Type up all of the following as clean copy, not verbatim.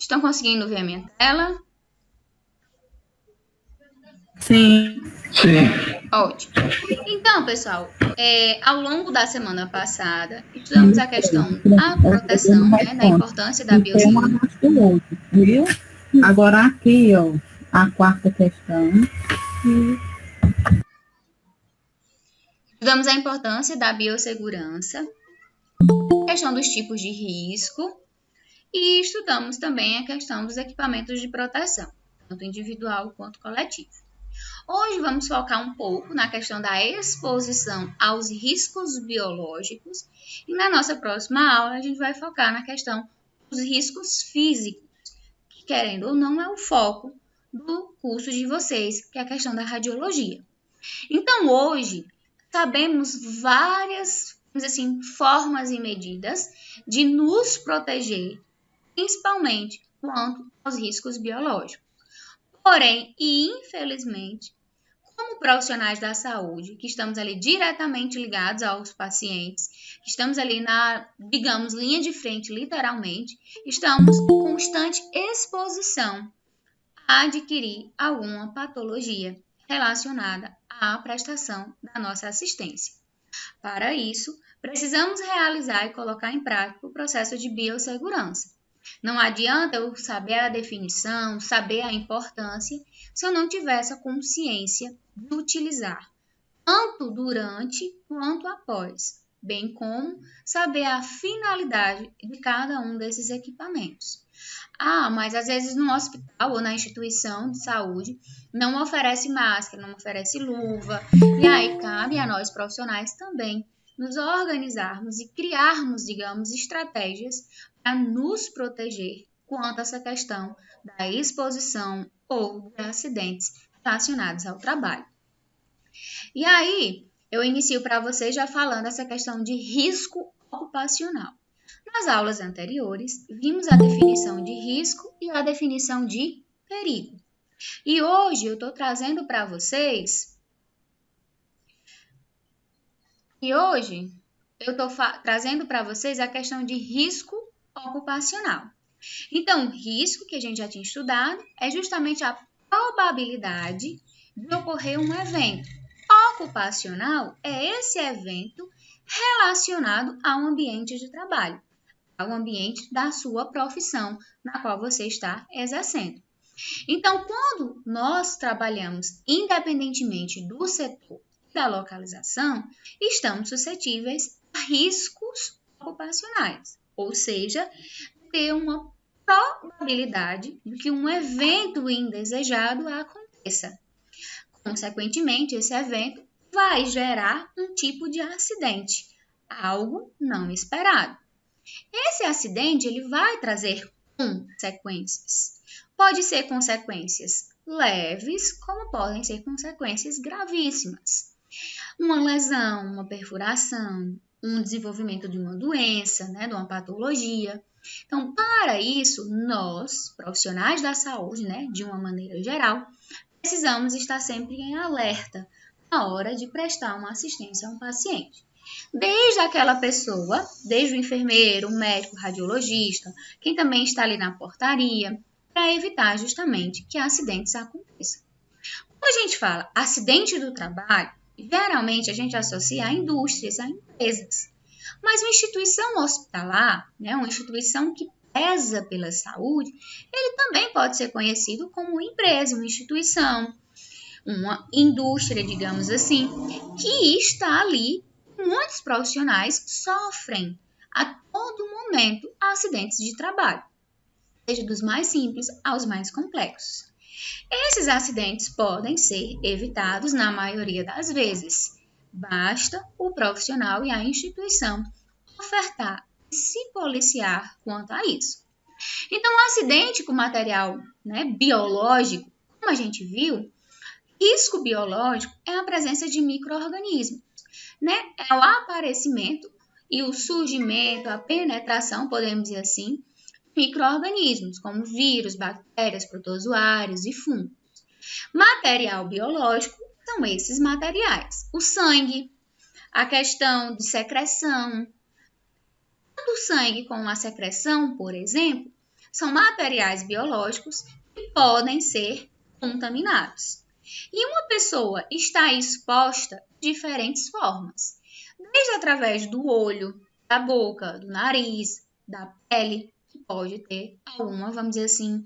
Estão conseguindo ver a minha tela? Sim. Ótimo. Então, pessoal, ao longo da semana passada, estudamos a questão da proteção, né, da importância da biossegurança. Viu? Agora aqui, ó, a quarta questão. Estudamos a importância da biossegurança, a questão dos tipos de risco e estudamos também a questão dos equipamentos de proteção, tanto individual quanto coletivo. Hoje vamos focar um pouco na questão da exposição aos riscos biológicos e na nossa próxima aula a gente vai focar na questão dos riscos físicos, que querendo ou não é o foco do curso de vocês, que é a questão da radiologia. Então hoje sabemos várias, formas e medidas de nos proteger, principalmente quanto aos riscos biológicos. Porém, e infelizmente, como profissionais da saúde, que estamos ali diretamente ligados aos pacientes, que estamos ali na, digamos, linha de frente, literalmente, estamos em constante exposição a adquirir alguma patologia relacionada à prestação da nossa assistência. Para isso, precisamos realizar e colocar em prática o processo de biossegurança. Não adianta eu saber a definição, saber a importância, se eu não tiver essa consciência de utilizar, tanto durante quanto após, bem como saber a finalidade de cada um desses equipamentos. Mas às vezes no hospital ou na instituição de saúde não oferece máscara, não oferece luva, e aí cabe a nós profissionais também nos organizarmos e criarmos, digamos, estratégias para nos proteger quanto a essa questão da exposição ou de acidentes relacionados ao trabalho. E aí, eu inicio para vocês já falando essa questão de risco ocupacional. Nas aulas anteriores, vimos a definição de risco e a definição de perigo. E hoje eu estou trazendo para vocês a questão de risco ocupacional. Então, risco, que a gente já tinha estudado, é justamente a probabilidade de ocorrer um evento. Ocupacional é esse evento relacionado ao ambiente de trabalho, ao ambiente da sua profissão, na qual você está exercendo. Então, quando nós trabalhamos independentemente do setor e da localização, estamos suscetíveis a riscos ocupacionais, ou seja, ter uma probabilidade de que um evento indesejado aconteça. Consequentemente, esse evento vai gerar um tipo de acidente, algo não esperado. Esse acidente ele vai trazer consequências. Pode ser consequências leves, como podem ser consequências gravíssimas. Uma lesão, uma perfuração, um desenvolvimento de uma doença, de uma patologia. Então, para isso, nós, profissionais da saúde, de uma maneira geral, precisamos estar sempre em alerta na hora de prestar uma assistência a um paciente. Desde aquela pessoa, desde o enfermeiro, o médico, o radiologista, quem também está ali na portaria, para evitar justamente que acidentes aconteçam. Quando a gente fala acidente do trabalho, geralmente a gente associa a indústrias, a empresas. Mas uma instituição hospitalar, uma instituição que preza pela saúde, ele também pode ser conhecido como uma empresa, uma instituição, uma indústria, digamos assim, que está ali. Muitos profissionais sofrem a todo momento acidentes de trabalho, seja dos mais simples aos mais complexos. Esses acidentes podem ser evitados na maioria das vezes. Basta o profissional e a instituição ofertar e se policiar quanto a isso. Então, um acidente com material biológico, como a gente viu, risco biológico é a presença de micro-organismos. É o aparecimento e o surgimento, a penetração, podemos dizer assim, de micro-organismos, como vírus, bactérias, protozoários e fungos. Material biológico são esses materiais. O sangue, a questão de secreção. Tanto o sangue como a secreção, por exemplo, são materiais biológicos que podem ser contaminados. E uma pessoa está exposta de diferentes formas, desde através do olho, da boca, do nariz, da pele, que pode ter alguma, vamos dizer assim,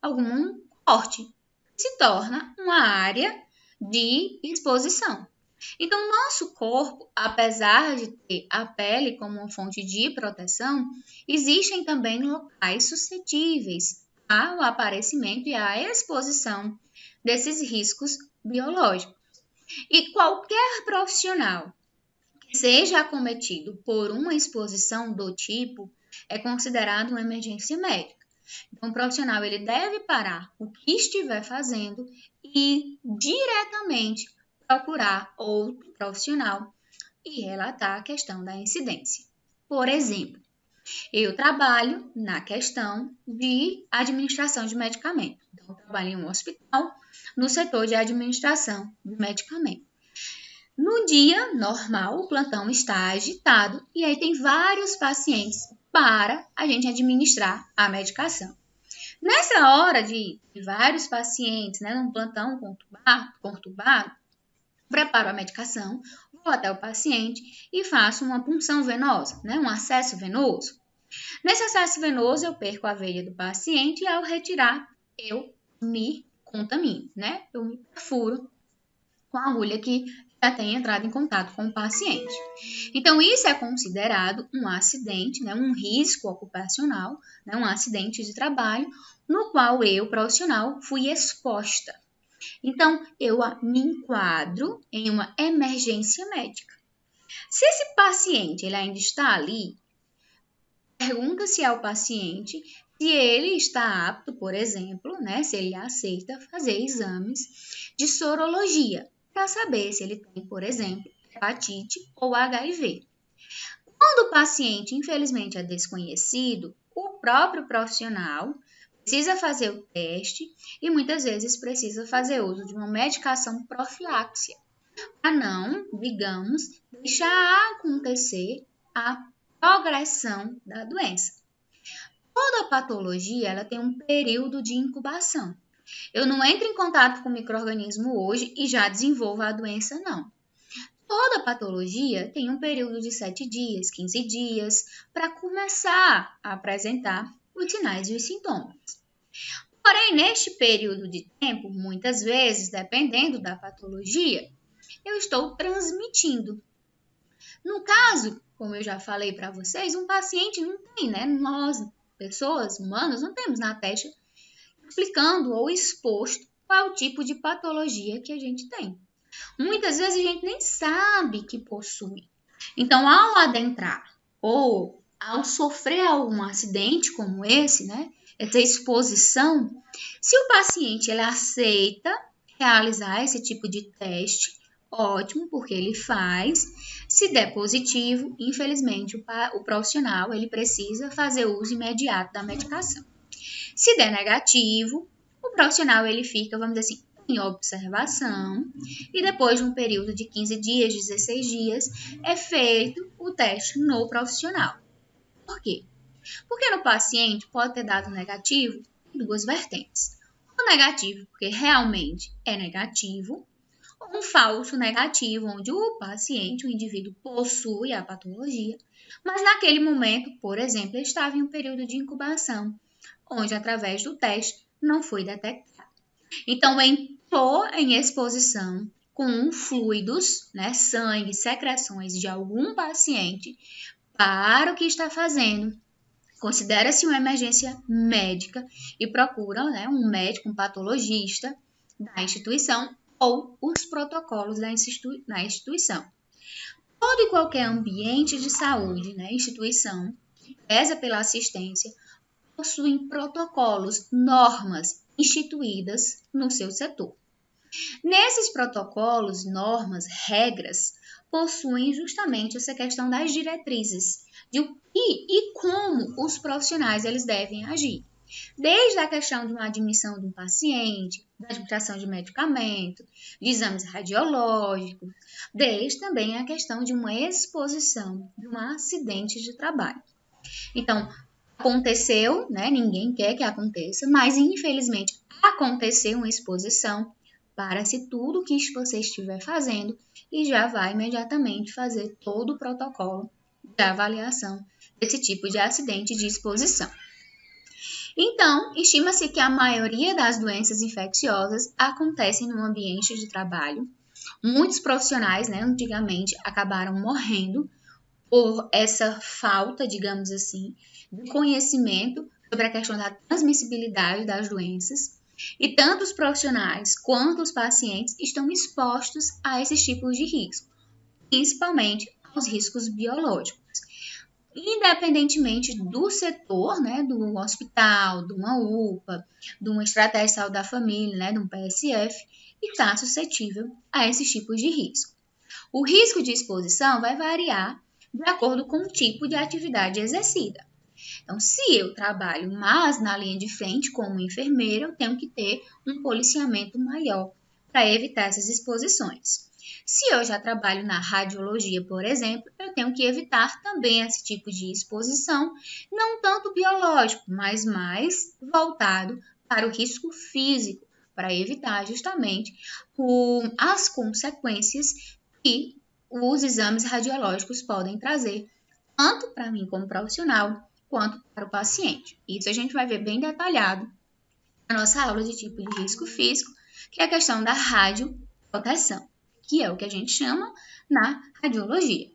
algum corte, se torna uma área de exposição. Então, nosso corpo, apesar de ter a pele como uma fonte de proteção, existem também locais suscetíveis ao aparecimento e à exposição desses riscos biológicos. E qualquer profissional que seja acometido por uma exposição do tipo é considerado uma emergência médica. Então, o profissional ele deve parar o que estiver fazendo e diretamente procurar outro profissional e relatar a questão da incidência. Por exemplo, eu trabalho na questão de administração de medicamento. Então, eu trabalho em um hospital no setor de administração de medicamento. No dia normal, o plantão está agitado e aí tem vários pacientes para a gente administrar a medicação. Nessa hora de vários pacientes, num plantão conturbado, preparo a medicação, vou até o paciente e faço uma punção venosa, um acesso venoso. Nesse acesso venoso, eu perco a veia do paciente e ao retirar, eu me contamino, Eu me perfuro com a agulha que já tem entrado em contato com o paciente. Então, isso é considerado um acidente, um risco ocupacional, um acidente de trabalho, no qual eu, profissional, fui exposta. Então, eu me enquadro em uma emergência médica. Se esse paciente ele ainda está ali, pergunta-se ao paciente se ele está apto, por exemplo, se ele aceita fazer exames de sorologia, para saber se ele tem, por exemplo, hepatite ou HIV. Quando o paciente, infelizmente, é desconhecido, o próprio profissional precisa fazer o teste e muitas vezes precisa fazer uso de uma medicação profiláxia para não, digamos, deixar acontecer a progressão da doença. Toda patologia ela tem um período de incubação. Eu não entro em contato com o micro-organismo hoje e já desenvolvo a doença, não. Toda patologia tem um período de 7 dias, 15 dias, para começar a apresentar os sinais e os sintomas. Porém, neste período de tempo, muitas vezes, dependendo da patologia, eu estou transmitindo. No caso, como eu já falei para vocês, um paciente não tem, Nós, pessoas humanas, não temos na testa explicando ou exposto qual é o tipo de patologia que a gente tem. Muitas vezes a gente nem sabe que possui. Então, ao adentrar ou ao sofrer algum acidente como esse, essa exposição, se o paciente ele aceita realizar esse tipo de teste, ótimo, porque ele faz. Se der positivo, infelizmente, o profissional ele precisa fazer uso imediato da medicação. Se der negativo, o profissional ele fica, vamos dizer assim, em observação e depois de um período de 15 dias, 16 dias, é feito o teste no profissional. Por quê? Porque no paciente pode ter dado negativo em duas vertentes. O negativo, porque realmente é negativo, ou um falso negativo, onde o paciente, o indivíduo, possui a patologia, mas naquele momento, por exemplo, ele estava em um período de incubação, onde através do teste não foi detectado. Então, entrou em exposição com fluidos, sangue, secreções de algum paciente para o que está fazendo. Considera-se uma emergência médica e procura um médico, um patologista da instituição ou os protocolos da instituição. Todo e qualquer ambiente de saúde, instituição que preza pela assistência, possuem protocolos, normas instituídas no seu setor. Nesses protocolos, normas, regras, possuem justamente essa questão das diretrizes de o que e como os profissionais eles devem agir. Desde a questão de uma admissão de um paciente, da administração de medicamento, de exames radiológicos, desde também a questão de uma exposição de um acidente de trabalho. Então, Aconteceu, né? Ninguém quer que aconteça, mas infelizmente aconteceu uma exposição. Para-se tudo o que você estiver fazendo e já vai imediatamente fazer todo o protocolo de avaliação desse tipo de acidente de exposição. Então, estima-se que a maioria das doenças infecciosas acontecem no ambiente de trabalho. Muitos profissionais, né, antigamente, acabaram morrendo por essa falta, digamos assim, de conhecimento sobre a questão da transmissibilidade das doenças. E tanto os profissionais quanto os pacientes estão expostos a esses tipos de risco, principalmente aos riscos biológicos. Independentemente do setor, né, do hospital, de uma UPA, de uma estratégia de saúde da família, né, de um PSF, está suscetível a esses tipos de risco. O risco de exposição vai variar de acordo com o tipo de atividade exercida. Então, se eu trabalho mais na linha de frente como enfermeira, eu tenho que ter um policiamento maior para evitar essas exposições. Se eu já trabalho na radiologia, por exemplo, eu tenho que evitar também esse tipo de exposição, não tanto biológico, mas mais voltado para o risco físico, para evitar justamente as consequências que os exames radiológicos podem trazer, tanto para mim como profissional, quanto para o paciente. Isso a gente vai ver bem detalhado na nossa aula de tipo de risco físico, que é a questão da radioproteção, que é o que a gente chama na radiologia.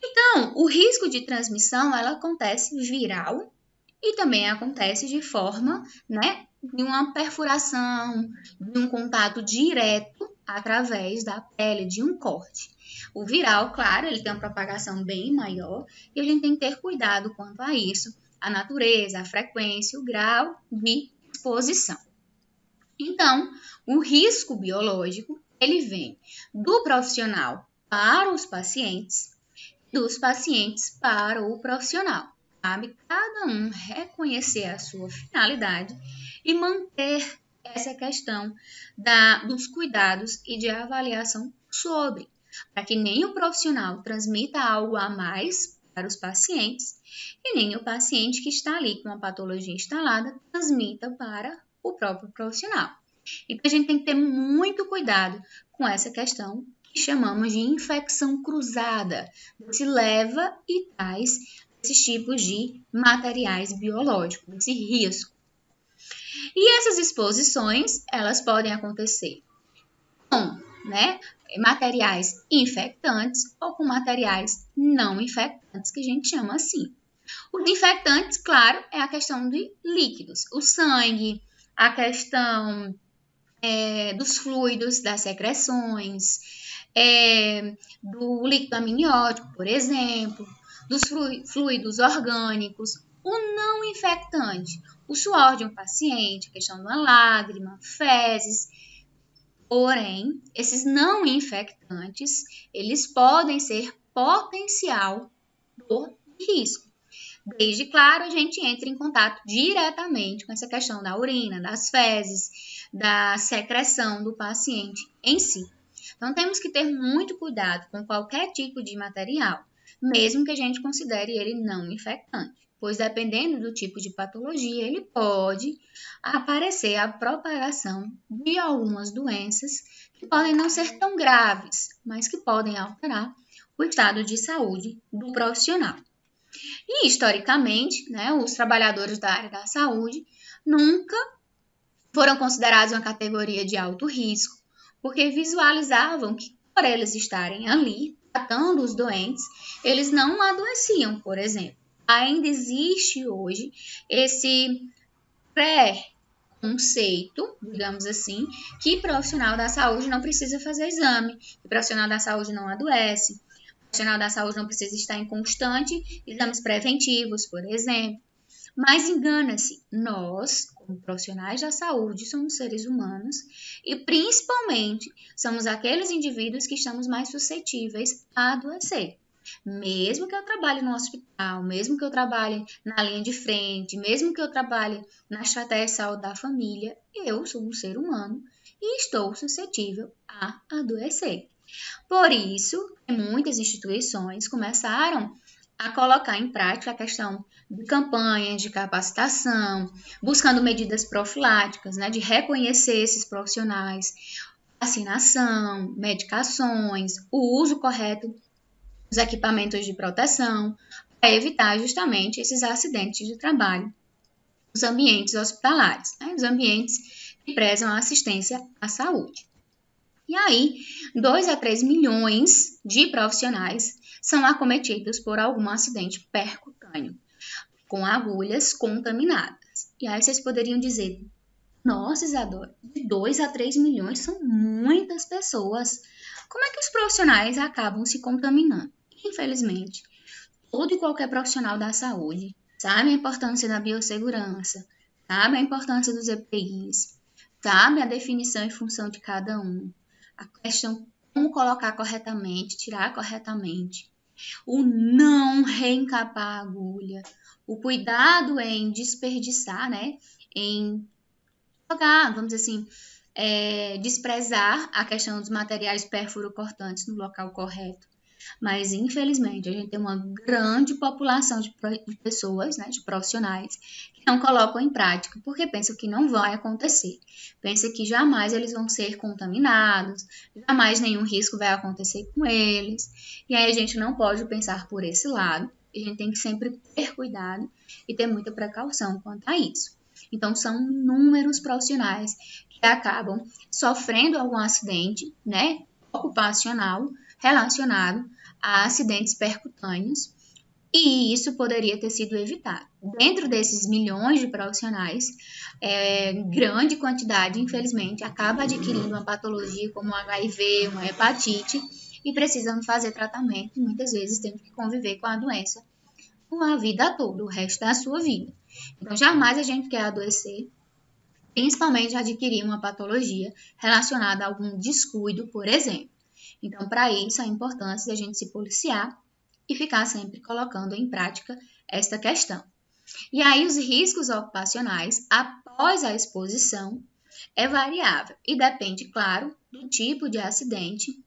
Então, o risco de transmissão, ela acontece viral e também acontece de forma, né, de uma perfuração, de um contato direto através da pele, de um corte. O viral, claro, ele tem uma propagação bem maior e a gente tem que ter cuidado quanto a isso, a natureza, a frequência, o grau de exposição. Então, o risco biológico, ele vem do profissional para os pacientes, dos pacientes para o profissional. Cabe cada um reconhecer a sua finalidade e manter essa questão dos cuidados e de avaliação sobre, para que nem o profissional transmita algo a mais para os pacientes e nem o paciente que está ali com a patologia instalada transmita para o próprio profissional. Então, a gente tem que ter muito cuidado com essa questão que chamamos de infecção cruzada, que se leva e traz esses tipos de materiais biológicos, esse risco. E essas exposições, elas podem acontecer com, né, materiais infectantes ou com materiais não infectantes, que a gente chama assim. Os infectantes, claro, é a questão de líquidos, o sangue, a questão dos fluidos, das secreções, do líquido amniótico, por exemplo, dos fluidos orgânicos, o não infectante, o suor de um paciente, a questão de uma lágrima, fezes. Porém, esses não infectantes, eles podem ser potencial do risco. Desde, claro, a gente entra em contato diretamente com essa questão da urina, das fezes, da secreção do paciente em si. Então, temos que ter muito cuidado com qualquer tipo de material, mesmo que a gente considere ele não infectante, pois dependendo do tipo de patologia, ele pode aparecer a propagação de algumas doenças que podem não ser tão graves, mas que podem alterar o estado de saúde do profissional. E, historicamente, né, os trabalhadores da área da saúde nunca foram considerados uma categoria de alto risco, porque visualizavam que, por eles estarem ali, tratando os doentes, eles não adoeciam, por exemplo. Ainda existe hoje esse pré-conceito, digamos assim, que profissional da saúde não precisa fazer exame, que profissional da saúde não adoece, profissional da saúde não precisa estar em constante exames preventivos, por exemplo. Mas engana-se, nós, como profissionais da saúde, somos seres humanos e principalmente somos aqueles indivíduos que estamos mais suscetíveis a adoecer. Mesmo que eu trabalhe no hospital, mesmo que eu trabalhe na linha de frente, mesmo que eu trabalhe na estratégia de saúde da família, eu sou um ser humano e estou suscetível a adoecer. Por isso, muitas instituições começaram a colocar em prática a questão de campanhas de capacitação, buscando medidas profiláticas, né, de reconhecer esses profissionais, vacinação, medicações, o uso correto dos equipamentos de proteção, para evitar justamente esses acidentes de trabalho nos ambientes hospitalares, né, os ambientes que prezam a assistência à saúde. E aí, 2 a 3 milhões de profissionais são acometidos por algum acidente percutâneo, com agulhas contaminadas. E aí vocês poderiam dizer, nossa, Isadora, de 2 a 3 milhões são muitas pessoas. Como é que os profissionais acabam se contaminando? Infelizmente, todo e qualquer profissional da saúde sabe a importância da biossegurança, sabe a importância dos EPIs, sabe a definição e função de cada um, a questão como colocar corretamente, tirar corretamente, o não reencapar a agulha, o cuidado em desperdiçar, né, em jogar, vamos dizer assim, desprezar a questão dos materiais pérfuro-cortantes no local correto. Mas, infelizmente, a gente tem uma grande população de pessoas, né, de profissionais, que não colocam em prática, porque pensam que não vai acontecer. Pensam que jamais eles vão ser contaminados, jamais nenhum risco vai acontecer com eles. E aí a gente não pode pensar por esse lado. A gente tem que sempre ter cuidado e ter muita precaução quanto a isso. Então, são inúmeros profissionais que acabam sofrendo algum acidente, né, ocupacional relacionado a acidentes percutâneos, e isso poderia ter sido evitado. Dentro desses milhões de profissionais, grande quantidade, infelizmente, acaba adquirindo uma patologia como um HIV, uma hepatite, e precisam fazer tratamento, e muitas vezes tendo que conviver com a doença a vida toda, o resto da sua vida. Então, jamais a gente quer adoecer, principalmente adquirir uma patologia relacionada a algum descuido, por exemplo. Então, para isso, a importância da gente se policiar e ficar sempre colocando em prática esta questão. E aí, os riscos ocupacionais após a exposição é variável e depende, claro, do tipo de acidente,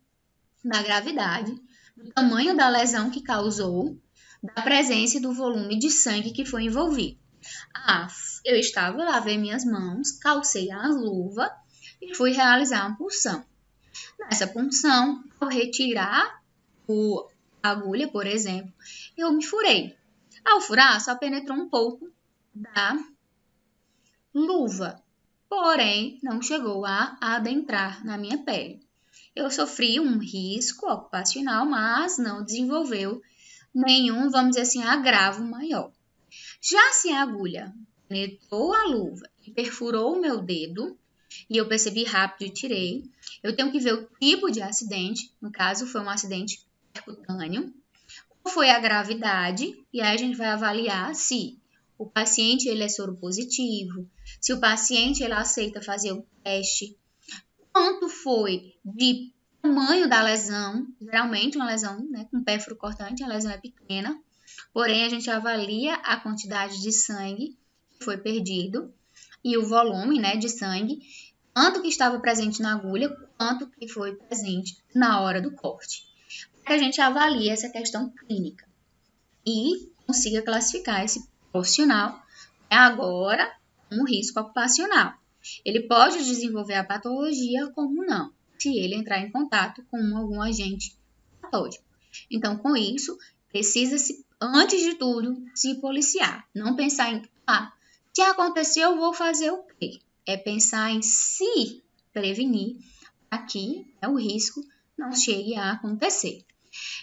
da gravidade, do tamanho da lesão que causou, da presença e do volume de sangue que foi envolvido. Eu estava, lavei minhas mãos, calcei a luva e fui realizar uma punção. Nessa punção, ao retirar a agulha, por exemplo, eu me furei. Ao furar, só penetrou um pouco da luva, porém não chegou a adentrar na minha pele. Eu sofri um risco ocupacional, mas não desenvolveu nenhum, vamos dizer assim, agravo maior. Já se a agulha penetrou a luva e perfurou o meu dedo, e eu percebi rápido e tirei, eu tenho que ver o tipo de acidente, no caso foi um acidente percutâneo, qual foi a gravidade, e aí a gente vai avaliar se o paciente ele é soropositivo, se o paciente ele aceita fazer o teste, quanto foi de tamanho da lesão, geralmente uma lesão, né, com pérfuro cortante, a lesão é pequena, porém a gente avalia a quantidade de sangue que foi perdido e o volume, né, de sangue, tanto que estava presente na agulha, quanto que foi presente na hora do corte. Para que a gente avalie essa questão clínica e consiga classificar esse profissional agora como risco ocupacional. Ele pode desenvolver a patologia como não, se ele entrar em contato com algum agente patógeno. Então, com isso, precisa-se, antes de tudo, se policiar. Não pensar em, se aconteceu, eu vou fazer o quê? É pensar em se prevenir para que o risco não chegue a acontecer.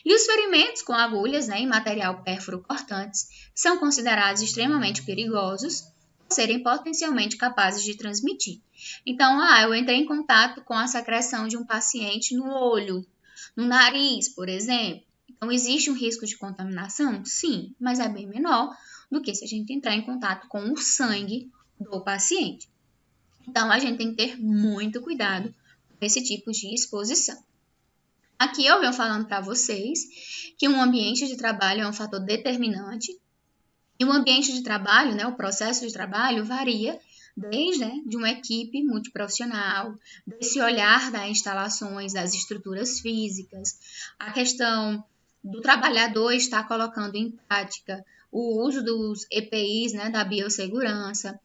E os ferimentos com agulhas, né, em material pérfuro cortantes são considerados extremamente perigosos por serem potencialmente capazes de transmitir. Então, eu entrei em contato com a secreção de um paciente no olho, no nariz, por exemplo. Então, existe um risco de contaminação? Sim, mas é bem menor do que se a gente entrar em contato com o sangue do paciente. Então, a gente tem que ter muito cuidado com esse tipo de exposição. Aqui eu venho falando para vocês que um ambiente de trabalho é um fator determinante e o ambiente de trabalho, né, o processo de trabalho varia desde de uma equipe multiprofissional, desse olhar das instalações, das estruturas físicas, a questão do trabalhador estar colocando em prática o uso dos EPIs, né, da biossegurança.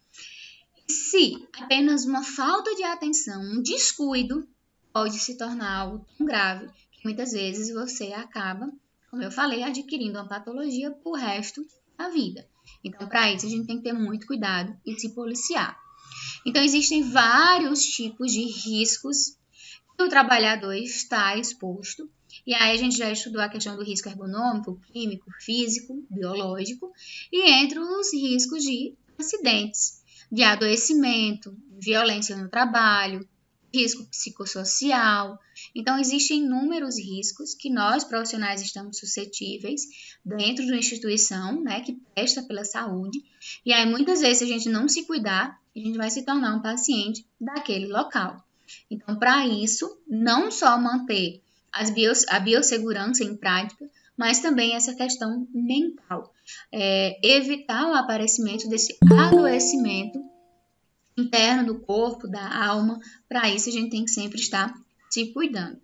Se apenas uma falta de atenção, um descuido, pode se tornar algo tão grave que muitas vezes você acaba, como eu falei, adquirindo uma patologia pro resto da vida. Então, para isso, a gente tem que ter muito cuidado e se policiar. Então, existem vários tipos de riscos que o trabalhador está exposto. E aí a gente já estudou a questão do risco ergonômico, químico, físico, biológico, e entre os riscos de acidentes, de adoecimento, violência no trabalho, risco psicossocial. Então, existem inúmeros riscos que nós, profissionais, estamos suscetíveis dentro de uma instituição, né, que presta pela saúde. E aí, muitas vezes, se a gente não se cuidar, a gente vai se tornar um paciente daquele local. Então, para isso, não só manter a biossegurança em prática, mas também essa questão mental. Evitar o aparecimento desse adoecimento interno do corpo, da alma. Para isso, a gente tem que sempre estar se cuidando.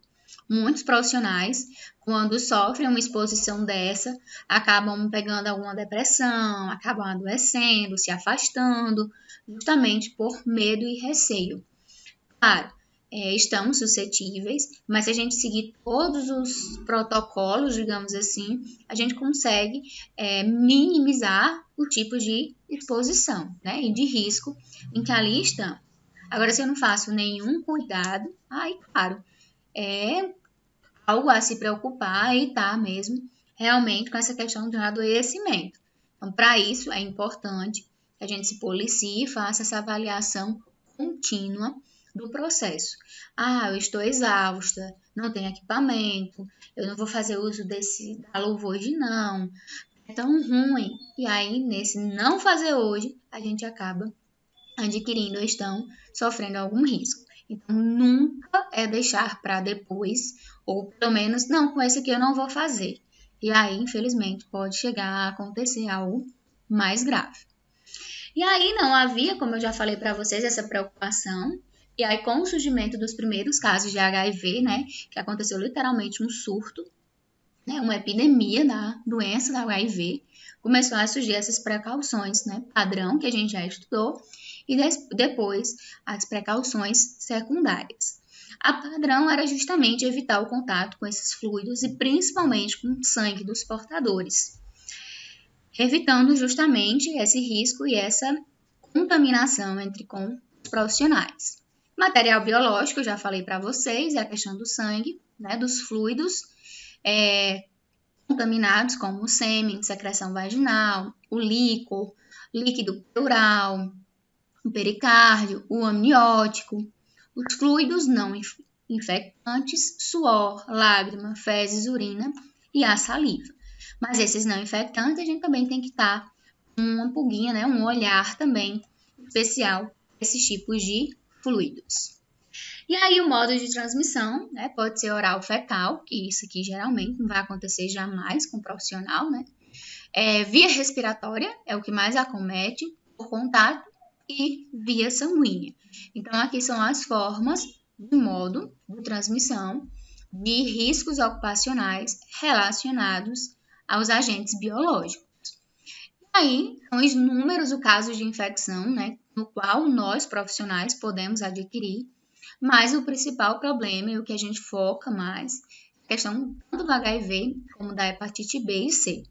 Muitos profissionais, quando sofrem uma exposição dessa, acabam pegando alguma depressão, acabam adoecendo, se afastando, justamente por medo e receio. Claro, estamos suscetíveis, mas se a gente seguir todos os protocolos, digamos assim, a gente consegue minimizar o tipo de exposição, né, e de risco em que ali estamos. Agora, se eu não faço nenhum cuidado, aí, claro, é algo a se preocupar e tá mesmo realmente com essa questão de adoecimento. Então, para isso, é importante que a gente se policie e faça essa avaliação contínua do processo. Eu estou exausta, não tenho equipamento, eu não vou fazer uso da louva hoje não, é tão ruim. E aí, nesse não fazer hoje, a gente acaba adquirindo ou estão sofrendo algum risco. Então, nunca é deixar para depois, ou pelo menos, não, com esse aqui eu não vou fazer. E aí, infelizmente, pode chegar a acontecer algo mais grave. E aí não havia, como eu já falei para vocês, essa preocupação. E aí, com o surgimento dos primeiros casos de HIV, né, que aconteceu literalmente um surto, né, uma epidemia da doença da HIV, começou a surgir essas precauções, né, padrão que a gente já estudou, e depois as precauções secundárias. A padrão era justamente evitar o contato com esses fluidos e principalmente com o sangue dos portadores, evitando justamente esse risco e essa contaminação com os profissionais. Material biológico, eu já falei para vocês, é a questão do sangue, né, dos fluidos contaminados, como o sêmen, secreção vaginal, o líquor, líquido pleural, o pericárdio, o amniótico, os fluidos não infectantes, suor, lágrima, fezes, urina e a saliva. Mas esses não infectantes, a gente também tem que estar com uma pulguinha, né, um olhar também especial para esses tipos de fluidos. E aí o modo de transmissão, né, pode ser oral fecal, que isso aqui geralmente não vai acontecer jamais com o profissional, né? Via respiratória é o que mais acomete, por contato, e via sanguínea. Então, aqui são as formas de modo de transmissão de riscos ocupacionais relacionados aos agentes biológicos. E aí, são inúmeros os casos de infecção, né, no qual nós, profissionais, podemos adquirir, mas o principal problema e o que a gente foca mais é a questão tanto do HIV como da hepatite B e C.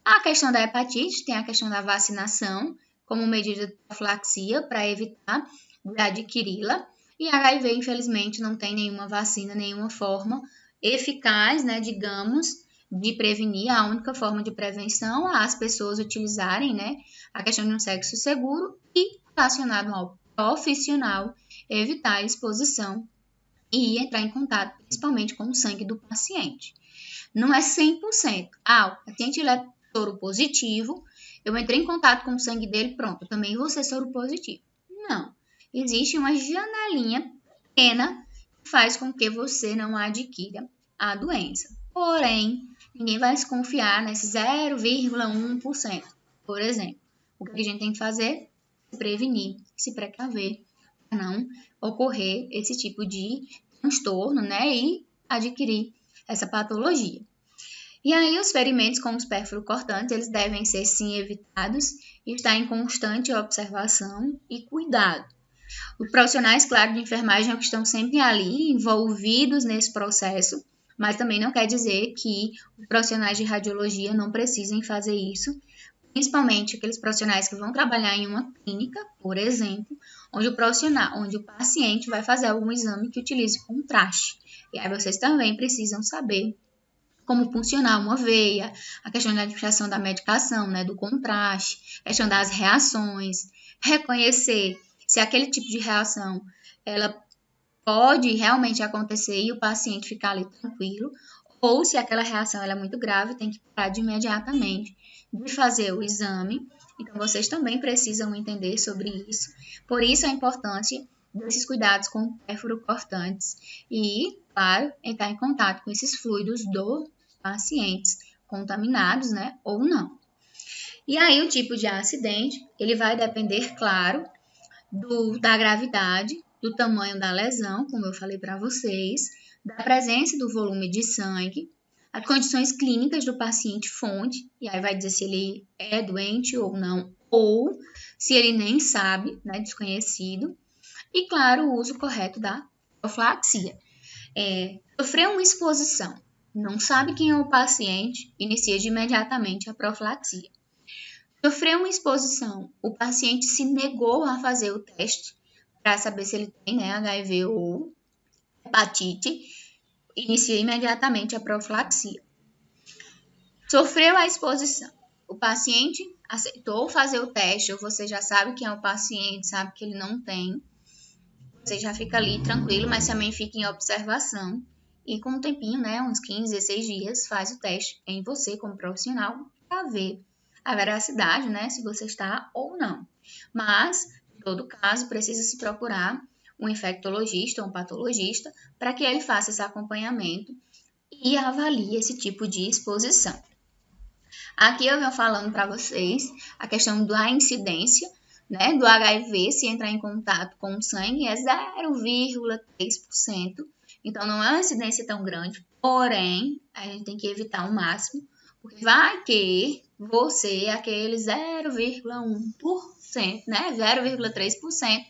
A questão da hepatite tem a questão da vacinação como medida de profilaxia para evitar de adquiri-la. E HIV, infelizmente, não tem nenhuma vacina, nenhuma forma eficaz, né, digamos, de prevenir. A única forma de prevenção é as pessoas utilizarem, né, a questão de um sexo seguro e relacionado ao profissional, evitar a exposição e entrar em contato principalmente com o sangue do paciente. Não é 100%. O paciente ele é soro positivo, eu entrei em contato com o sangue dele, pronto, eu também vou ser soro positivo. Não. Existe uma janelinha pequena que faz com que você não adquira a doença. Porém, ninguém vai se confiar nesse 0,1%, por exemplo. O que a gente tem que fazer? Se prevenir, se precaver, para não ocorrer esse tipo de transtorno, né? E adquirir essa patologia. E aí, os ferimentos com os perfuro-cortantes, eles devem ser, sim, evitados e estar em constante observação e cuidado. Os profissionais, claro, de enfermagem é que estão sempre ali, envolvidos nesse processo, mas também não quer dizer que os profissionais de radiologia não precisem fazer isso, principalmente aqueles profissionais que vão trabalhar em uma clínica, por exemplo, onde o paciente vai fazer algum exame que utilize contraste. E aí vocês também precisam saber como funcionar uma veia, a questão da administração da medicação, né, do contraste, a questão das reações, reconhecer se aquele tipo de reação ela pode realmente acontecer e o paciente ficar ali tranquilo, ou se aquela reação ela é muito grave, tem que parar de imediatamente de fazer o exame. Então, vocês também precisam entender sobre isso. Por isso, a importância desses cuidados com perfuro-cortantes e, claro, entrar em contato com esses fluidos dos pacientes contaminados, né, ou não. E aí, o tipo de acidente, ele vai depender, claro, da gravidade, do tamanho da lesão, como eu falei para vocês, da presença do volume de sangue, as condições clínicas do paciente fonte, e aí vai dizer se ele é doente ou não, ou se ele nem sabe, né, desconhecido, e claro, o uso correto da profilaxia. Sofreu uma exposição, não sabe quem é o paciente, inicia de imediatamente a profilaxia. Sofreu uma exposição, o paciente se negou a fazer o teste para saber se ele tem, né, HIV ou hepatite, inicia imediatamente a profilaxia. Sofreu a exposição, o paciente aceitou fazer o teste, ou você já sabe quem é o paciente, sabe que ele não tem, você já fica ali tranquilo, mas também fica em observação e com um tempinho, né, uns 15, 16 dias, faz o teste em você como profissional para ver a veracidade, né, se você está ou não. Mas, em todo caso, precisa se procurar um infectologista ou um patologista para que ele faça esse acompanhamento e avalie esse tipo de exposição. Aqui eu venho falando para vocês a questão da incidência, né, do HIV, se entrar em contato com o sangue, é 0,3%. Então, não é uma incidência tão grande, porém, a gente tem que evitar ao máximo, porque vai que você, aquele 0,1%, né, 0,3%,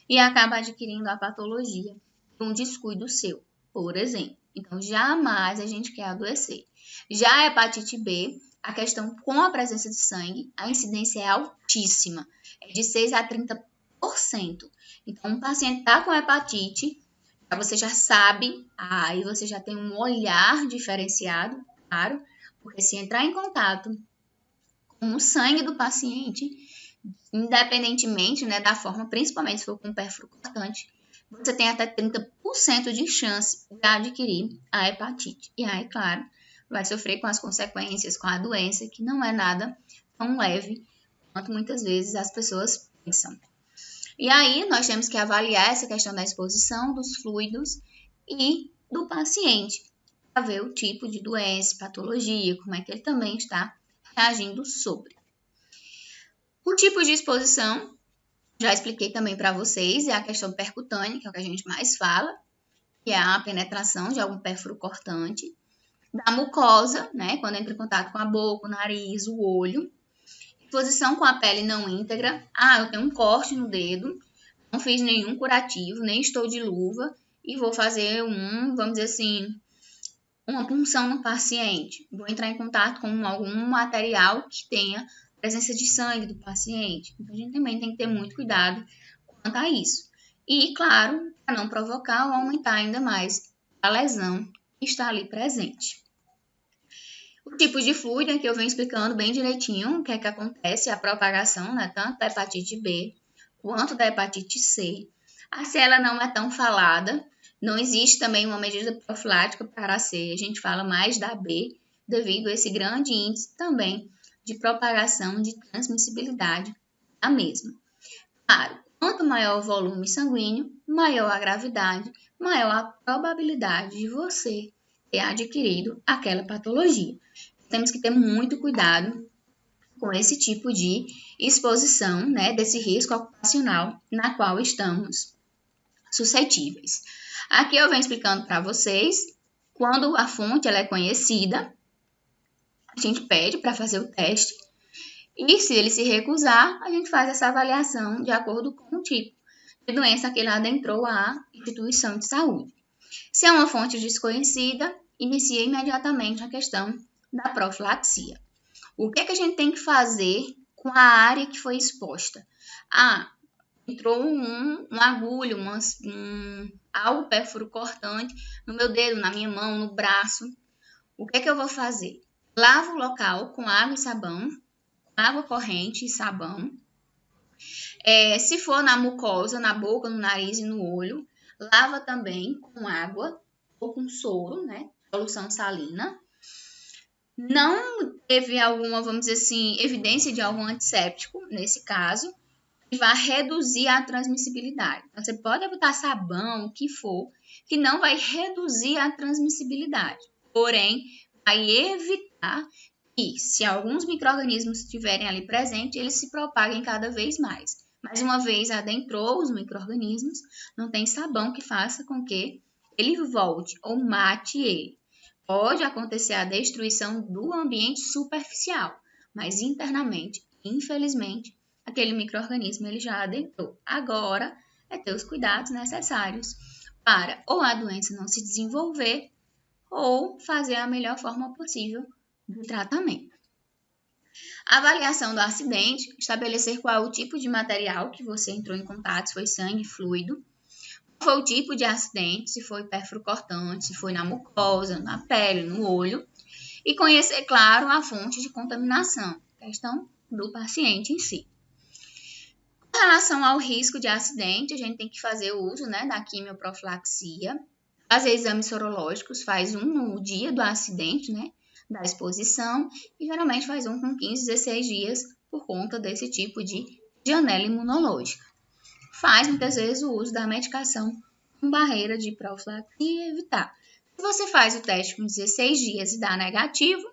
e acaba adquirindo a patologia por um descuido seu, por exemplo. Então, jamais a gente quer adoecer. Já a hepatite B, a questão com a presença de sangue, a incidência é altíssima, é de 6 a 30%. Então, um paciente está com hepatite, você já sabe, aí você já tem um olhar diferenciado, claro, porque se entrar em contato com o sangue do paciente, independentemente, né, da forma, principalmente se for com perfuro cortante, você tem até 30% de chance de adquirir a hepatite. E aí, claro, vai sofrer com as consequências, com a doença, que não é nada tão leve quanto muitas vezes as pessoas pensam. E aí, nós temos que avaliar essa questão da exposição dos fluidos e do paciente, para ver o tipo de doença, patologia, como é que ele também está reagindo sobre. O tipo de exposição, já expliquei também para vocês, é a questão percutânea, que é o que a gente mais fala, que é a penetração de algum perfuro cortante, da mucosa, né, quando entra em contato com a boca, o nariz, o olho, exposição com a pele não íntegra, eu tenho um corte no dedo, não fiz nenhum curativo, nem estou de luva, e vou fazer vamos dizer assim, uma punção no paciente, vou entrar em contato com algum material que tenha presença de sangue do paciente. Então, a gente também tem que ter muito cuidado quanto a isso. E, claro, para não provocar ou aumentar ainda mais a lesão que está ali presente. O tipo de fluido é que eu venho explicando bem direitinho o que é que acontece, a propagação, né, tanto da hepatite B quanto da hepatite C. A C ela não é tão falada, não existe também uma medida profilática para a C, a gente fala mais da B, devido a esse grande índice também de propagação de transmissibilidade da mesma. Claro, quanto maior o volume sanguíneo, maior a gravidade, maior a probabilidade de você ter adquirido aquela patologia. Temos que ter muito cuidado com esse tipo de exposição, né, desse risco ocupacional na qual estamos suscetíveis. Aqui eu venho explicando para vocês quando a fonte ela é conhecida, a gente pede para fazer o teste. E se ele se recusar, a gente faz essa avaliação de acordo com o tipo de doença que ele adentrou à instituição de saúde. Se é uma fonte desconhecida, inicia imediatamente a questão da profilaxia. O que é que a gente tem que fazer com a área que foi exposta? Entrou uma agulha, algo pérfuro cortante no meu dedo, na minha mão, no braço. O que é que eu vou fazer? Lavo o local com água e sabão, água corrente e sabão. Se for na mucosa, na boca, no nariz e no olho, lava também com água ou com soro, né? Solução salina. Não teve alguma, vamos dizer assim, evidência de algum antisséptico, nesse caso, que vai reduzir a transmissibilidade. Então, você pode botar sabão, o que for, que não vai reduzir a transmissibilidade. Porém, vai evitar que, se alguns micro-organismos estiverem ali presentes, eles se propaguem cada vez mais. Mais uma vez, adentrou os micro-organismos, não tem sabão que faça com que ele volte ou mate ele. Pode acontecer a destruição do ambiente superficial, mas internamente, infelizmente, aquele micro-organismo ele já adentrou. Agora é ter os cuidados necessários para ou a doença não se desenvolver ou fazer a melhor forma possível do tratamento. Avaliação do acidente, estabelecer qual é o tipo de material que você entrou em contato, se foi sangue, fluido, qual foi o tipo de acidente, se foi pérfuro cortante, se foi na mucosa, na pele, no olho, e conhecer, claro, a fonte de contaminação, questão do paciente em si. Com relação ao risco de acidente, a gente tem que fazer o uso, né, da quimioprofilaxia, fazer exames sorológicos, faz um no dia do acidente, né, da exposição, e geralmente faz um com 15, 16 dias por conta desse tipo de janela imunológica. Faz muitas vezes o uso da medicação com barreira de profilaxia e evitar. Se você faz o teste com 16 dias e dá negativo,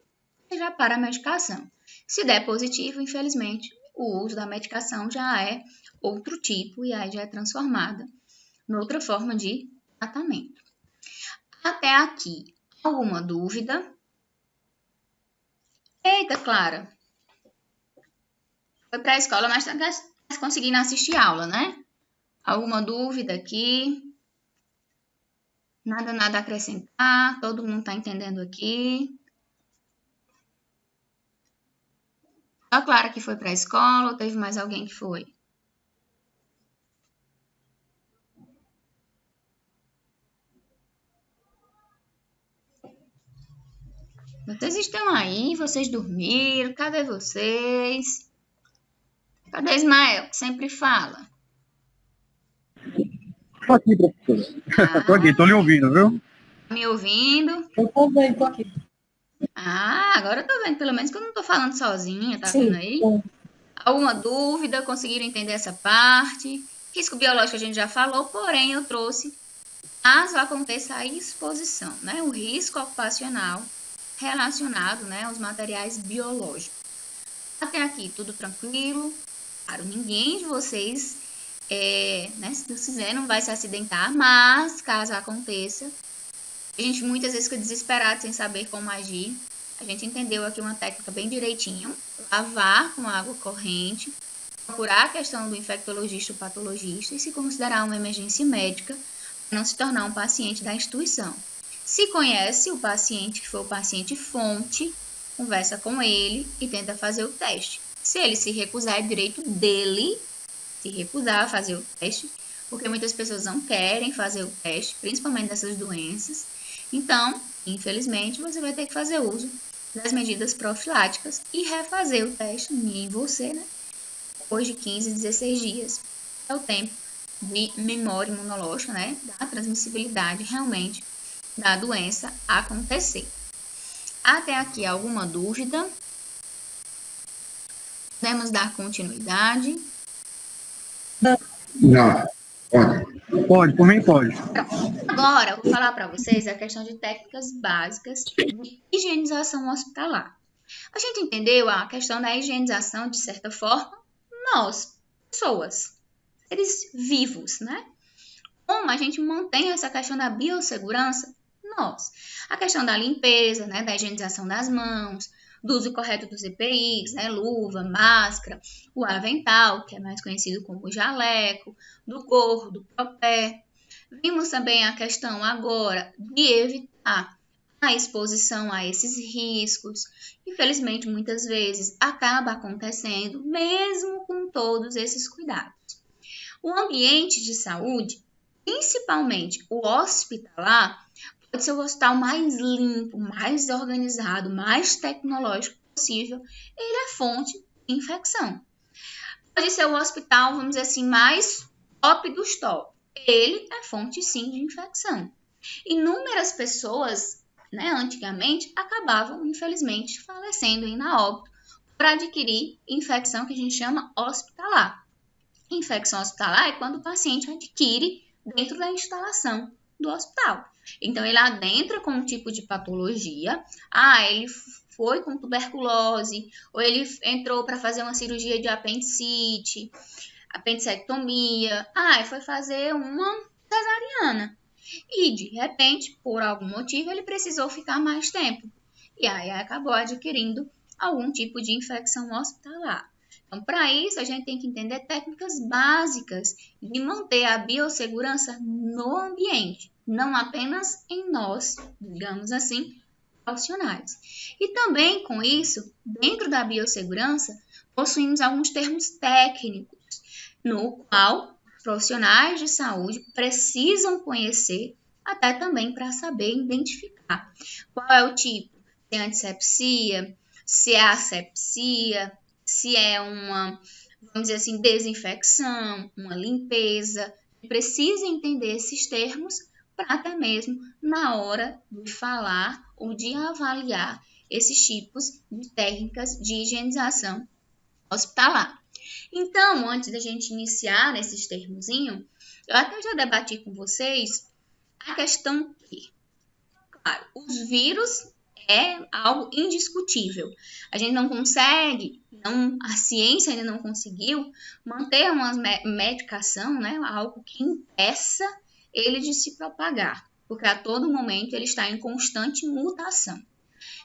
você já para a medicação. Se der positivo, infelizmente, o uso da medicação já é outro tipo e aí já é transformada em outra forma de tratamento. Até aqui, alguma dúvida? Eita, Clara! Foi para a escola, mas está conseguindo assistir aula, né? Alguma dúvida aqui? Nada a acrescentar? Todo mundo está entendendo aqui? Só a Clara que foi para a escola ou teve mais alguém que foi? Vocês estão aí? Vocês dormiram? Cadê vocês? Cadê Ismael, que sempre fala? Tô aqui, professora. Tô aqui, tô lhe ouvindo, viu? Me ouvindo? Eu também tô aqui. Agora eu tô vendo, pelo menos que eu não tô falando sozinha, tá Sim, vendo aí? bom. Alguma dúvida? Conseguiram entender essa parte? Risco biológico a gente já falou, porém eu trouxe, caso aconteça a exposição, né? O risco ocupacional relacionado, né, aos materiais biológicos. Até aqui, tudo tranquilo? Claro, ninguém de vocês, né, se Deus quiser, não vai se acidentar, mas caso aconteça, a gente muitas vezes fica desesperado sem saber como agir. A gente entendeu aqui uma técnica bem direitinho: lavar com água corrente, procurar a questão do infectologista ou patologista e se considerar uma emergência médica, para não se tornar um paciente da instituição. Se conhece o paciente, que foi o paciente fonte, conversa com ele e tenta fazer o teste. Se ele se recusar, é direito dele se recusar a fazer o teste, porque muitas pessoas não querem fazer o teste, principalmente dessas doenças. Então, infelizmente, você vai ter que fazer uso das medidas profiláticas e refazer o teste em você, né? Depois de 15, 16 dias. É o tempo de memória imunológica, né? Da transmissibilidade realmente da doença acontecer. Até aqui, alguma dúvida? Podemos dar continuidade? Não, pode. Pode, por mim pode. Agora, eu vou falar para vocês a questão de técnicas básicas de higienização hospitalar. A gente entendeu a questão da higienização, de certa forma, nós, pessoas, seres vivos, né? Como a gente mantém essa questão da biossegurança? Nós. A questão da limpeza, né, da higienização das mãos, do uso correto dos EPIs, né, luva, máscara, o avental, que é mais conhecido como jaleco, do gorro, do propé. Vimos também a questão agora de evitar a exposição a esses riscos. Infelizmente, muitas vezes acaba acontecendo, mesmo com todos esses cuidados. O ambiente de saúde, principalmente o hospitalar, pode ser o hospital mais limpo, mais organizado, mais tecnológico possível. Ele é fonte de infecção. Pode ser o hospital, vamos dizer assim, mais top dos top. Ele é fonte, sim, de infecção. Inúmeras pessoas, né, antigamente, acabavam, infelizmente, falecendo em na óbito por adquirir infecção que a gente chama hospitalar. Infecção hospitalar é quando o paciente adquire dentro da instalação do hospital. Então, ele adentra com um tipo de patologia. Ele foi com tuberculose, ou ele entrou para fazer uma cirurgia de apendicite, apendicectomia. Foi fazer uma cesariana. E, de repente, por algum motivo, ele precisou ficar mais tempo. E aí acabou adquirindo algum tipo de infecção hospitalar. Então, para isso, a gente tem que entender técnicas básicas de manter a biossegurança no ambiente, não apenas em nós, digamos assim, profissionais. E também, com isso, dentro da biossegurança, possuímos alguns termos técnicos, no qual os profissionais de saúde precisam conhecer, até também para saber identificar qual é o tipo, se é antisepsia, se é asepsia, se é uma, vamos dizer assim, desinfecção, uma limpeza. Precisa entender esses termos para até mesmo na hora de falar ou de avaliar esses tipos de técnicas de higienização hospitalar. Então, antes da gente iniciar nesses termozinhos, eu até já debati com vocês a questão que, claro, os vírus é algo indiscutível. A gente não consegue, a ciência ainda não conseguiu manter uma medicação, né, algo que impeça ele de se propagar, porque a todo momento ele está em constante mutação.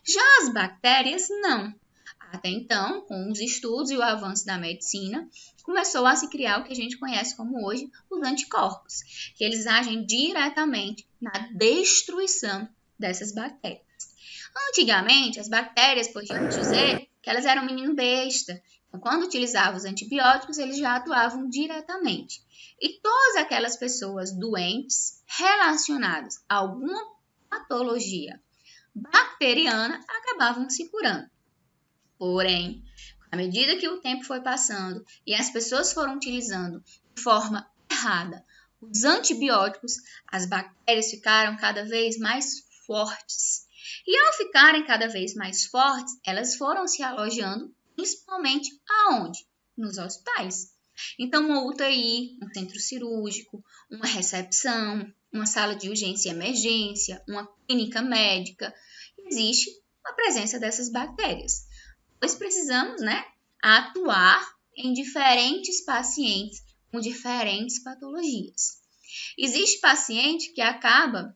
Já as bactérias, não. Até então, com os estudos e o avanço da medicina, começou a se criar o que a gente conhece como hoje os anticorpos, que eles agem diretamente na destruição dessas bactérias. Antigamente, as bactérias podiam dizer que elas eram menino besta. Então, quando utilizavam os antibióticos, eles já atuavam diretamente. E todas aquelas pessoas doentes relacionadas a alguma patologia bacteriana acabavam se curando. Porém, à medida que o tempo foi passando e as pessoas foram utilizando de forma errada os antibióticos, as bactérias ficaram cada vez mais fortes. E ao ficarem cada vez mais fortes, elas foram se alojando principalmente aonde? Nos hospitais. Então, uma UTI, um centro cirúrgico, uma recepção, uma sala de urgência e emergência, uma clínica médica, existe a presença dessas bactérias. Pois precisamos, atuar em diferentes pacientes com diferentes patologias. Existe paciente que acaba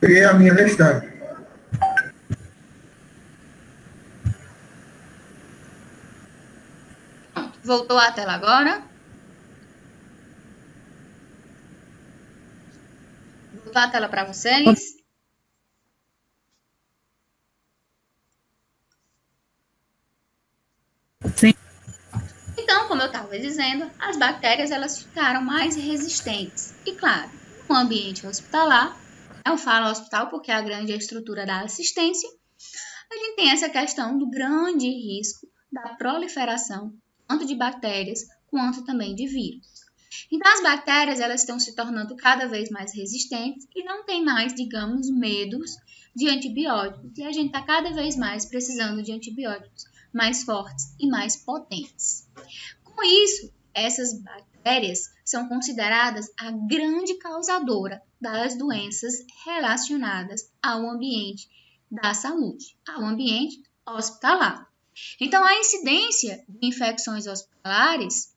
Peguei a minha restante. Voltou a tela agora? Voltou a tela para vocês? Sim. Então, como eu estava dizendo, as bactérias elas ficaram mais resistentes. E claro, no ambiente hospitalar, eu falo hospital porque é a grande estrutura da assistência, a gente tem essa questão do grande risco da proliferação tanto de bactérias quanto também de vírus. Então, as bactérias elas estão se tornando cada vez mais resistentes e não tem mais, digamos, medos de antibióticos. E a gente está cada vez mais precisando de antibióticos mais fortes e mais potentes. Com isso, essas bactérias são consideradas a grande causadora das doenças relacionadas ao ambiente da saúde, ao ambiente hospitalar. Então, a incidência de infecções hospitalares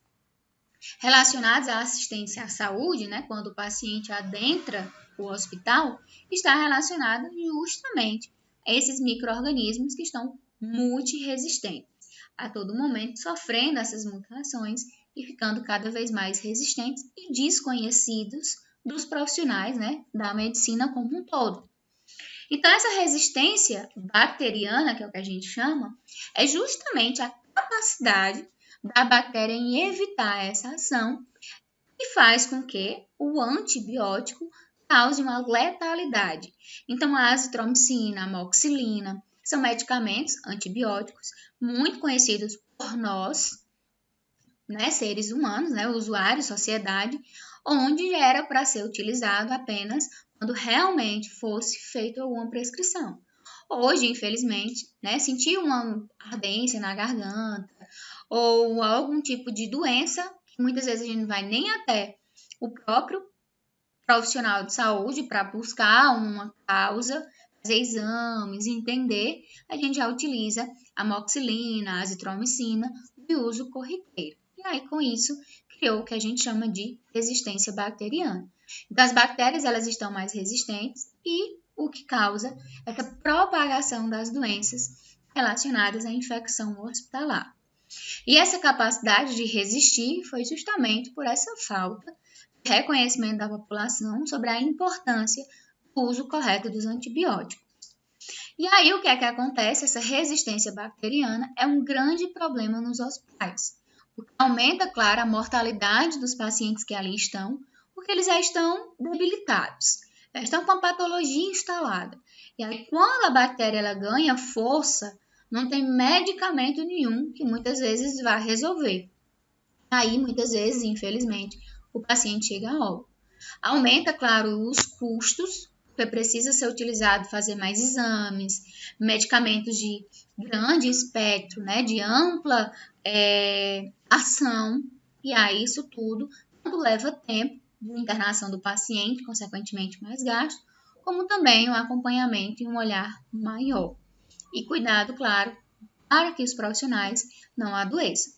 relacionados à assistência à saúde, né, quando o paciente adentra o hospital, está relacionado justamente a esses micro-organismos que estão multiresistentes, a todo momento sofrendo essas mutações e ficando cada vez mais resistentes e desconhecidos dos profissionais, né, da medicina como um todo. Então, essa resistência bacteriana, que é o que a gente chama, é justamente a capacidade da bactéria em evitar essa ação e faz com que o antibiótico cause uma letalidade. Então, a azitromicina, a amoxicilina, são medicamentos antibióticos muito conhecidos por nós, né, seres humanos, né, usuários, sociedade, onde era para ser utilizado apenas quando realmente fosse feita alguma prescrição. Hoje, infelizmente, né, sentir uma ardência na garganta ou algum tipo de doença, que muitas vezes a gente não vai nem até o próprio profissional de saúde para buscar uma causa, fazer exames, entender, a gente já utiliza a amoxicilina, a azitromicina de uso corriqueiro. E aí, com isso, criou o que a gente chama de resistência bacteriana. Então, as bactérias elas estão mais resistentes e o que causa essa propagação das doenças relacionadas à infecção hospitalar. E essa capacidade de resistir foi justamente por essa falta de reconhecimento da população sobre a importância do uso correto dos antibióticos. E aí, o que é que acontece? Essa resistência bacteriana é um grande problema nos hospitais, porque aumenta, claro, a mortalidade dos pacientes que ali estão, porque eles já estão debilitados, já estão com a patologia instalada. E aí, quando a bactéria ela ganha força, não tem medicamento nenhum que muitas vezes vá resolver. Aí, muitas vezes, infelizmente, o paciente chega a óbito. Aumenta, claro, os custos, porque precisa ser utilizado fazer mais exames, medicamentos de grande espectro, né, de ampla ação, e aí isso tudo tanto leva tempo de internação do paciente, consequentemente mais gasto, como também um acompanhamento e um olhar maior. E cuidado, claro, para que os profissionais não adoeçam.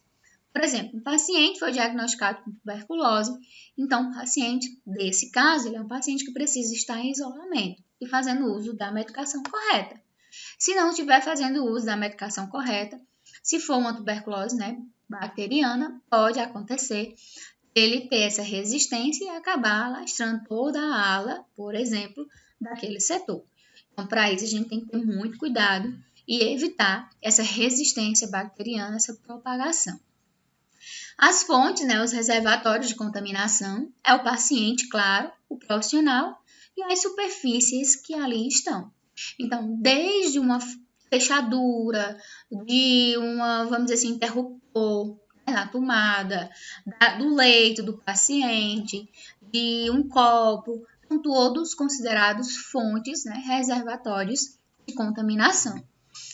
Por exemplo, um paciente foi diagnosticado com tuberculose, então o paciente, desse caso, ele é um paciente que precisa estar em isolamento e fazendo uso da medicação correta. Se não estiver fazendo uso da medicação correta, se for uma tuberculose, né, bacteriana, pode acontecer ele ter essa resistência e acabar alastrando toda a ala, por exemplo, daquele setor. Então, para isso, a gente tem que ter muito cuidado e evitar essa resistência bacteriana, essa propagação. As fontes, né, os reservatórios de contaminação, é o paciente, claro, o profissional e as superfícies que ali estão. Então, desde uma fechadura, de uma, vamos dizer assim, interruptor, né, na tomada, do leito do paciente, de um copo, são todos considerados fontes, né, reservatórios de contaminação.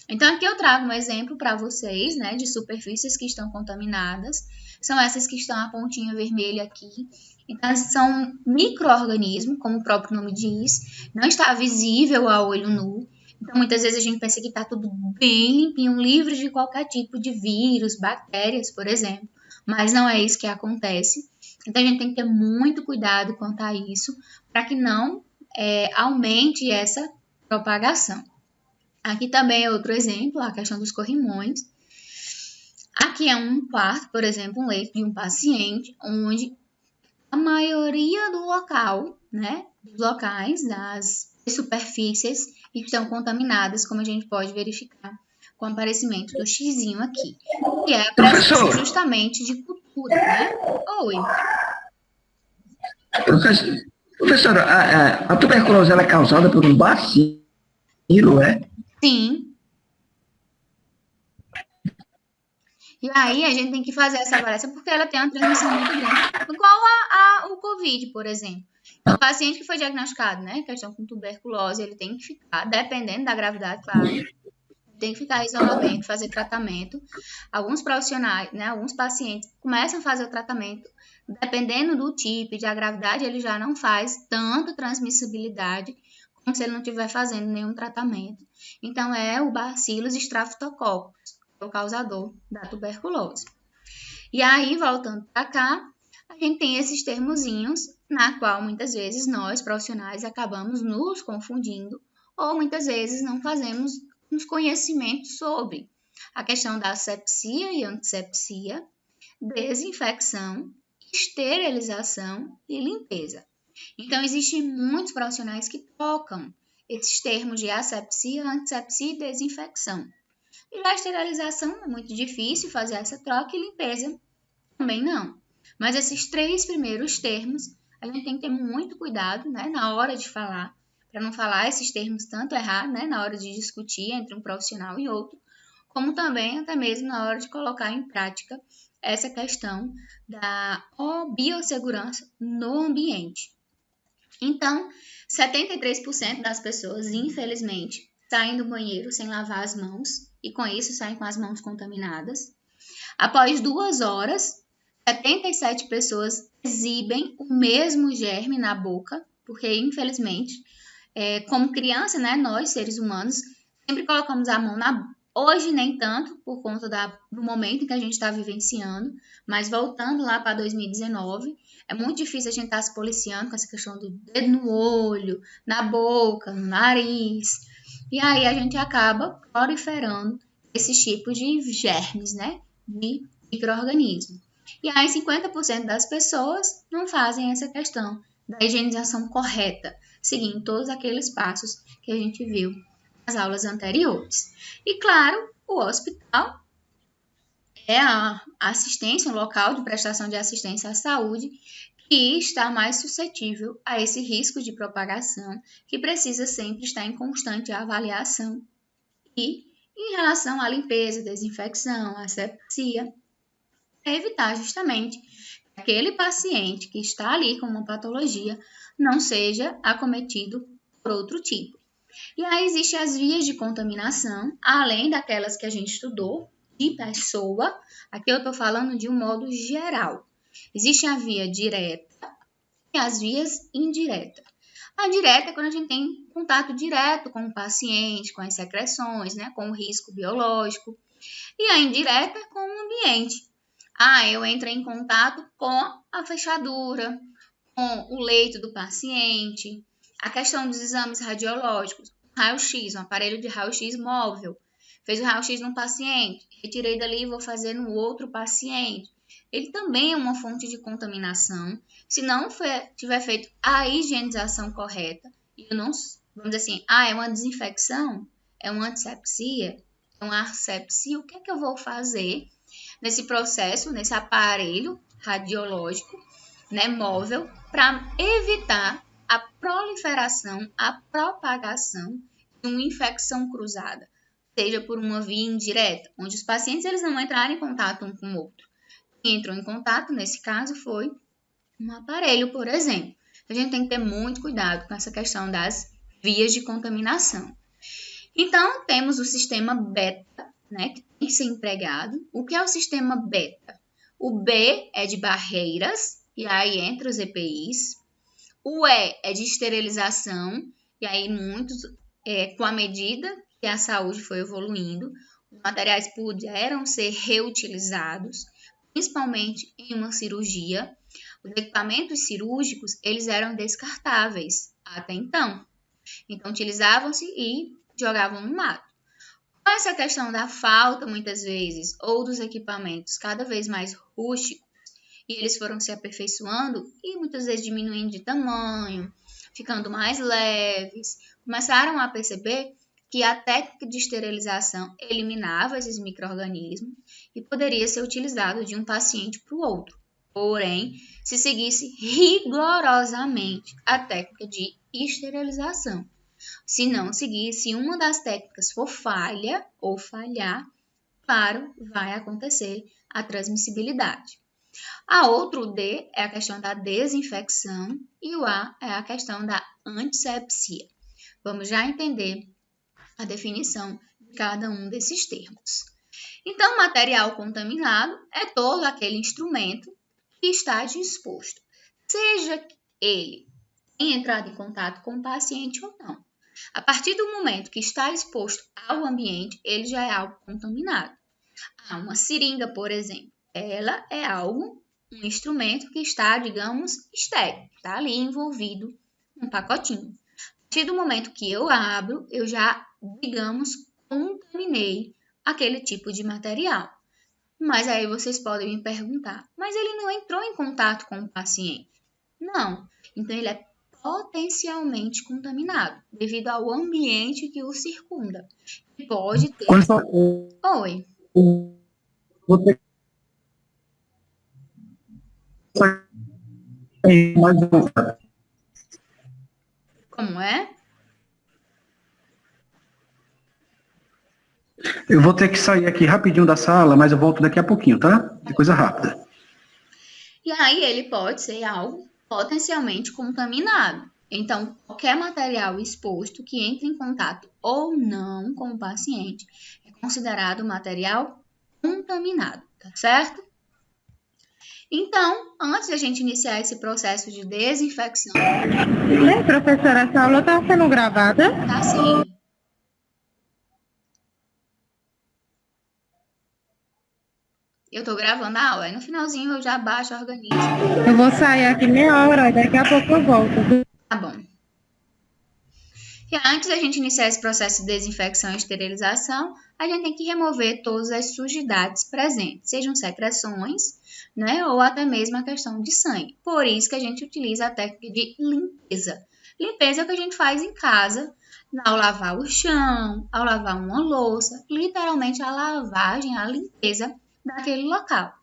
Então, aqui eu trago um exemplo para vocês, né, de superfícies que estão contaminadas. São essas que estão a pontinha vermelha aqui. Então, são micro-organismos, como o próprio nome diz, não está visível a olho nu. Então, muitas vezes a gente pensa que está tudo bem limpinho, livre de qualquer tipo de vírus, bactérias, por exemplo. Mas não é isso que acontece. Então, a gente tem que ter muito cuidado quanto a isso, para que não aumente essa propagação. Aqui também é outro exemplo, a questão dos corrimões. Aqui é um quarto, por exemplo, um leito de um paciente, onde a maioria do local, né, dos locais, das superfícies estão contaminadas, como a gente pode verificar com o aparecimento do xizinho aqui, que é a presença justamente de cultura, né? Oi. Professora, a tuberculose ela é causada por um bacilo, é? Sim. E aí a gente tem que fazer essa avaliação porque ela tem uma transmissão muito grande, igual o Covid, por exemplo. Então, o paciente que foi diagnosticado, né, questão com tuberculose, ele tem que ficar, dependendo da gravidade, claro, tem que ficar em isolamento, fazer tratamento. Alguns profissionais, né, alguns pacientes começam a fazer o tratamento, dependendo do tipo e da gravidade, ele já não faz tanta transmissibilidade como se ele não estiver fazendo nenhum tratamento. Então, é o Bacillus streptococcus, o causador da tuberculose. E aí, voltando para cá, a gente tem esses termozinhos, na qual muitas vezes nós, profissionais, acabamos nos confundindo ou muitas vezes não fazemos uns conhecimentos sobre a questão da asepsia e antisepsia, desinfecção, esterilização e limpeza. Então, existem muitos profissionais que tocam esses termos de asepsia, antisepsia e desinfecção. E a esterilização é muito difícil fazer essa troca e limpeza também não. Mas esses 3 primeiros termos, a gente tem que ter muito cuidado, né, na hora de falar, para não falar esses termos tanto errado, né, na hora de discutir entre um profissional e outro, como também até mesmo na hora de colocar em prática essa questão da biossegurança no ambiente. Então, 73% das pessoas, infelizmente, saem do banheiro sem lavar as mãos e com isso saem com as mãos contaminadas. Após 2 horas, 77 pessoas exibem o mesmo germe na boca, porque infelizmente, como criança, né, nós seres humanos, sempre colocamos a mão na boca. Hoje nem tanto, por conta do momento em que a gente está vivenciando, mas voltando lá para 2019, é muito difícil a gente estar se policiando com essa questão do dedo no olho, na boca, no nariz, e aí a gente acaba proliferando esses tipos de germes, né, de micro-organismos. E aí 50% das pessoas não fazem essa questão da higienização correta, seguindo todos aqueles passos que a gente viu nas aulas anteriores. E claro, o hospital é a assistência, um local de prestação de assistência à saúde que está mais suscetível a esse risco de propagação, que precisa sempre estar em constante avaliação. E em relação à limpeza, desinfecção, asepsia, para evitar justamente que aquele paciente que está ali com uma patologia não seja acometido por outro tipo. E aí existem as vias de contaminação, além daquelas que a gente estudou, de pessoa. Aqui eu estou falando de um modo geral. Existe a via direta e as vias indiretas. A direta é quando a gente tem contato direto com o paciente, com as secreções, né, com o risco biológico. E a indireta é com o ambiente. Eu entro em contato com a fechadura, com o leito do paciente, a questão dos exames radiológicos, raio-x, um aparelho de raio-x móvel. Fez o raio-x num paciente, retirei dali e vou fazer no outro paciente. Ele também é uma fonte de contaminação. Se não tiver feito a higienização correta, e não, vamos dizer assim, é uma desinfecção, é uma antisepsia, é uma asepsia, o que é que eu vou fazer nesse processo, nesse aparelho radiológico, né, móvel, para evitar a proliferação, a propagação de uma infecção cruzada, seja por uma via indireta, onde os pacientes eles não entraram em contato um com o outro. Quem entrou em contato, nesse caso, foi um aparelho, por exemplo. A gente tem que ter muito cuidado com essa questão das vias de contaminação. Então, temos o sistema beta, né, que tem que ser empregado. O que é o sistema beta? O B é de barreiras, e aí entra os EPIs. O E é de esterilização, e aí muitos, com a medida que a saúde foi evoluindo, os materiais puderam ser reutilizados, principalmente em uma cirurgia. Os equipamentos cirúrgicos, eles eram descartáveis até então. Então, utilizavam-se e jogavam no mato. Com essa questão da falta, muitas vezes, ou dos equipamentos cada vez mais rústicos, e eles foram se aperfeiçoando e muitas vezes diminuindo de tamanho, ficando mais leves, começaram a perceber que a técnica de esterilização eliminava esses micro-organismos e poderia ser utilizado de um paciente para o outro. Porém, se seguisse rigorosamente a técnica de esterilização. Se não seguir, se uma das técnicas for falha ou falhar, claro, vai acontecer a transmissibilidade. A outro D é a questão da desinfecção e o A é a questão da antisepsia. Vamos já entender a definição de cada um desses termos. Então, material contaminado é todo aquele instrumento que está disposto, seja ele tenha entrado em contato com o paciente ou não. A partir do momento que está exposto ao ambiente, ele já é algo contaminado. Uma seringa, por exemplo, ela é algo, um instrumento que está, digamos, estéril, está ali envolvido num pacotinho. A partir do momento que eu abro, eu já, digamos, contaminei aquele tipo de material. Mas aí vocês podem me perguntar, mas ele não entrou em contato com o paciente? Não. Então, ele é potencialmente contaminado, devido ao ambiente que o circunda. E pode ter... Oi. Você mais Como é? Eu vou ter que sair aqui rapidinho da sala, mas eu volto daqui a pouquinho, tá? De coisa rápida. E aí ele pode ser algo potencialmente contaminado. Então, qualquer material exposto que entre em contato ou não com o paciente é considerado material contaminado, tá certo? Então, antes da gente iniciar esse processo de desinfecção... Professora, essa aula está sendo gravada? Tá sim. Eu tô gravando a aula, aí no finalzinho eu já baixo, organizo. Eu vou sair aqui meia hora, daqui a pouco eu volto. Tá bom. E antes da gente iniciar esse processo de desinfecção e esterilização, a gente tem que remover todas as sujidades presentes, sejam secreções, né, ou até mesmo a questão de sangue. Por isso que a gente utiliza a técnica de limpeza. Limpeza é o que a gente faz em casa, ao lavar o chão, ao lavar uma louça, literalmente a lavagem, a limpeza daquele local.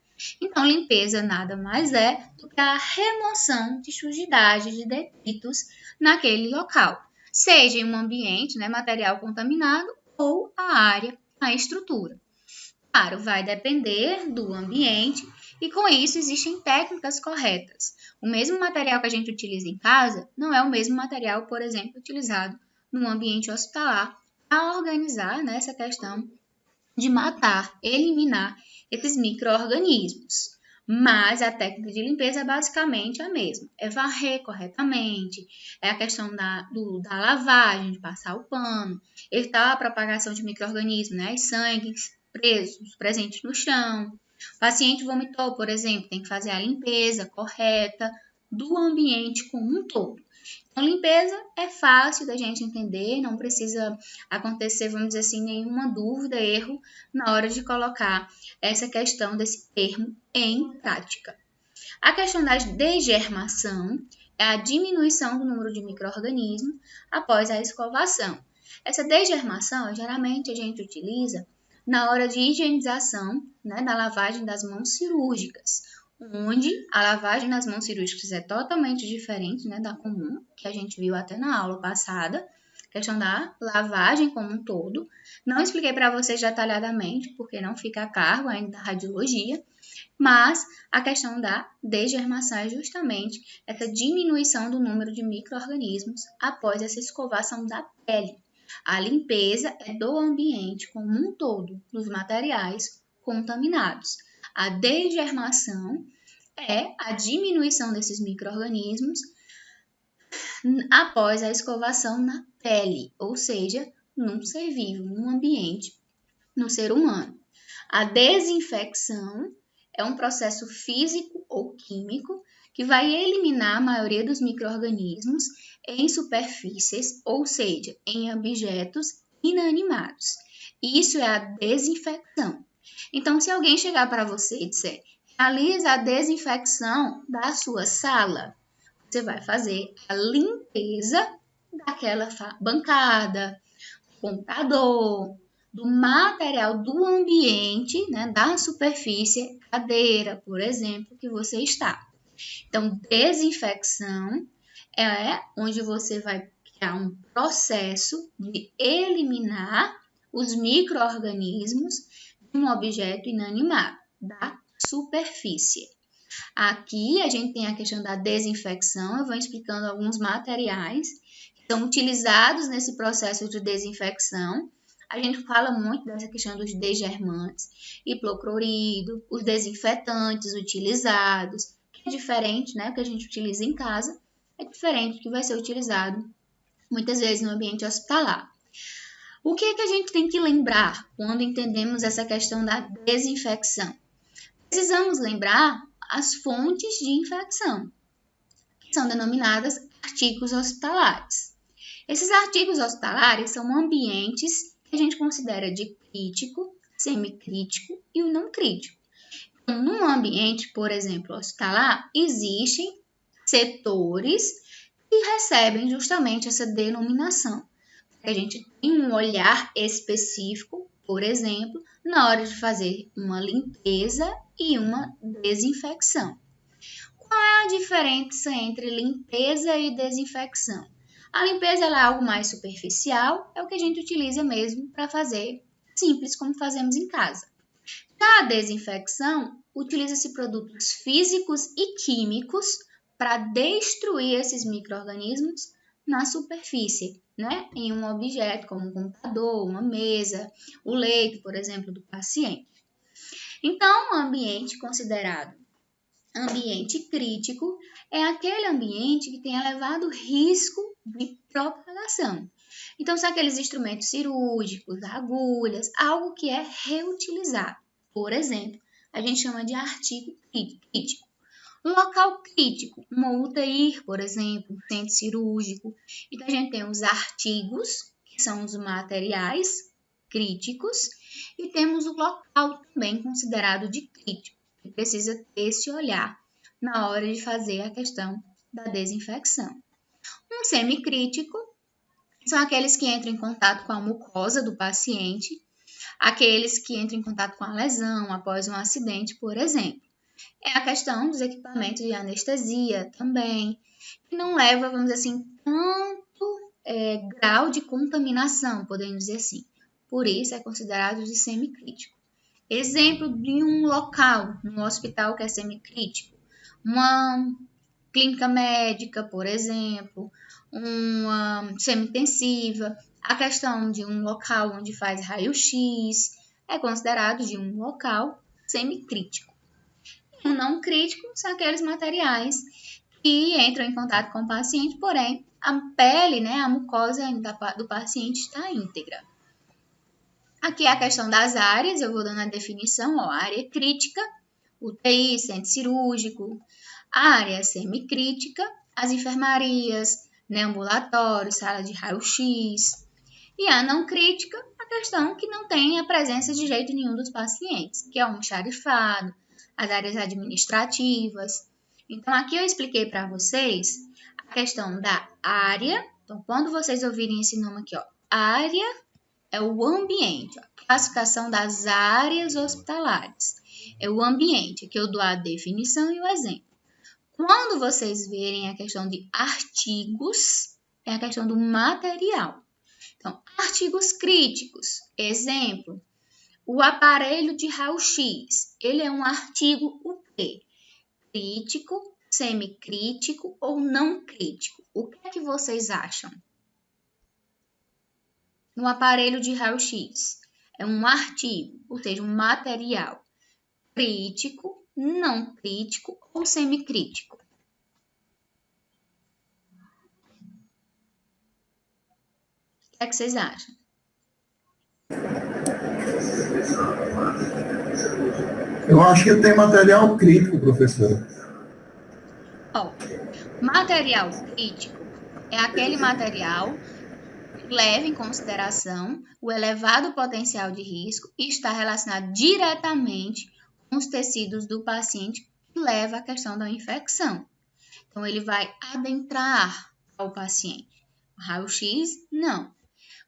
Então, limpeza nada mais é do que a remoção de sujidade, de detritos naquele local. Seja em um ambiente, né, material contaminado, ou a área, a estrutura. Claro, vai depender do ambiente e com isso existem técnicas corretas. O mesmo material que a gente utiliza em casa não é o mesmo material, por exemplo, utilizado num ambiente hospitalar para organizar, né, essa questão de matar, eliminar esses micro-organismos. Mas a técnica de limpeza é basicamente a mesma. É varrer corretamente, é a questão da lavagem, de passar o pano, evitar a propagação de micro-organismos, né? Os sangues presos, presentes no chão. O paciente vomitou, por exemplo, tem que fazer a limpeza correta do ambiente como um todo. Então, limpeza é fácil da gente entender, não precisa acontecer, vamos dizer assim, nenhuma dúvida, erro na hora de colocar essa questão desse termo em prática. A questão da degermação é a diminuição do número de micro-organismos após a escovação. Essa degermação, geralmente, a gente utiliza na hora de higienização, né, da lavagem das mãos cirúrgicas, onde a lavagem das mãos cirúrgicas é totalmente diferente, né, da comum, que a gente viu até na aula passada, questão da lavagem como um todo. Não expliquei para vocês detalhadamente, porque não fica a cargo ainda da radiologia, mas a questão da degermação é justamente essa diminuição do número de micro-organismos após essa escovação da pele. A limpeza é do ambiente como um todo, dos materiais contaminados. A degermação é a diminuição desses micro-organismos após a escovação na pele, ou seja, num ser vivo, num ambiente, no ser humano. A desinfecção é um processo físico ou químico que vai eliminar a maioria dos micro-organismos em superfícies, ou seja, em objetos inanimados. Isso é a desinfecção. Então, se alguém chegar para você e disser, realiza a desinfecção da sua sala, você vai fazer a limpeza daquela bancada, computador, do material do ambiente, né, da superfície, cadeira, por exemplo, que você está. Então, desinfecção é onde você vai criar um processo de eliminar os micro-organismos de um objeto inanimado, da superfície. Aqui a gente tem a questão da desinfecção, eu vou explicando alguns materiais que são utilizados nesse processo de desinfecção. A gente fala muito dessa questão dos degermantes, hipoclorito, os desinfetantes utilizados, que é diferente, né, que a gente utiliza em casa, é diferente do que vai ser utilizado muitas vezes no ambiente hospitalar. O que é que a gente tem que lembrar quando entendemos essa questão da desinfecção? Precisamos lembrar as fontes de infecção, que são denominadas artigos hospitalares. Esses artigos hospitalares são ambientes que a gente considera de crítico, semicrítico e o não crítico. Então, num ambiente, por exemplo, hospitalar, existem setores que recebem justamente essa denominação. A gente tem um olhar específico, por exemplo, na hora de fazer uma limpeza e uma desinfecção. Qual é a diferença entre limpeza e desinfecção? A limpeza é algo mais superficial, é o que a gente utiliza mesmo para fazer simples, como fazemos em casa. Já a desinfecção, utiliza-se produtos físicos e químicos para destruir esses micro-organismos na superfície, né? Em um objeto como um computador, uma mesa, o leito, por exemplo, do paciente. Então, o ambiente considerado ambiente crítico é aquele ambiente que tem elevado risco de propagação. Então, são aqueles instrumentos cirúrgicos, agulhas, algo que é reutilizado. Por exemplo, a gente chama de artigo crítico. Local crítico, uma UTI, por exemplo, um centro cirúrgico. Então, a gente tem os artigos, que são os materiais críticos, e temos o local também considerado de crítico, que precisa ter esse olhar na hora de fazer a questão da desinfecção. Um semicrítico são aqueles que entram em contato com a mucosa do paciente, aqueles que entram em contato com a lesão após um acidente, por exemplo. É a questão dos equipamentos de anestesia também, que não leva, vamos dizer assim, tanto grau de contaminação, podemos dizer assim. Por isso, é considerado de semicrítico. Exemplo de um local, um hospital que é semicrítico, uma clínica médica, por exemplo, uma semi-intensiva, a questão de um local onde faz raio-x, é considerado de um local semicrítico. O não crítico são aqueles materiais que entram em contato com o paciente, porém a pele, né, a mucosa do paciente está íntegra. Aqui é a questão das áreas, eu vou dando a definição, área crítica, UTI, centro cirúrgico, área semicrítica, as enfermarias, né, ambulatório, sala de raio-x, e a não crítica, a questão que não tem a presença de jeito nenhum dos pacientes, que é o almoxarifado, as áreas administrativas. Então, aqui eu expliquei para vocês a questão da área. Então, quando vocês ouvirem esse nome aqui, área é o ambiente, a classificação das áreas hospitalares. É o ambiente, aqui eu dou a definição e o exemplo. Quando vocês verem a questão de artigos, é a questão do material. Então, artigos críticos, exemplo, o aparelho de raio-x, ele é um artigo o quê? Crítico, semicrítico ou não crítico? O que é que vocês acham? No aparelho de raio-x, é um artigo, ou seja, um material crítico, não crítico ou semicrítico? O que é que vocês acham? Eu acho que tem material crítico, professor. Material crítico é aquele material que leva em consideração o elevado potencial de risco e está relacionado diretamente com os tecidos do paciente, que leva à questão da infecção. Então, ele vai adentrar ao paciente. O raio-x, não.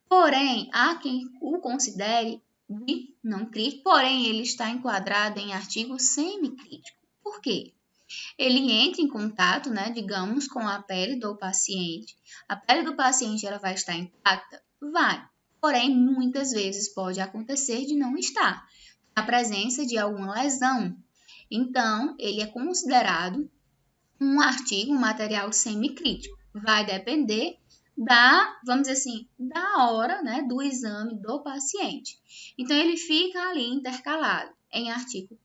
Porém, há quem o considere de não crítico, porém, ele está enquadrado em artigo semicrítico. Por quê? Ele entra em contato, né, digamos, com a pele do paciente. A pele do paciente ela vai estar intacta? Vai. Porém, muitas vezes pode acontecer de não estar. A presença de alguma lesão. Então, ele é considerado um artigo, um material semicrítico. Vai depender vamos dizer assim, da hora, né, do exame do paciente. Então, ele fica ali intercalado em artigo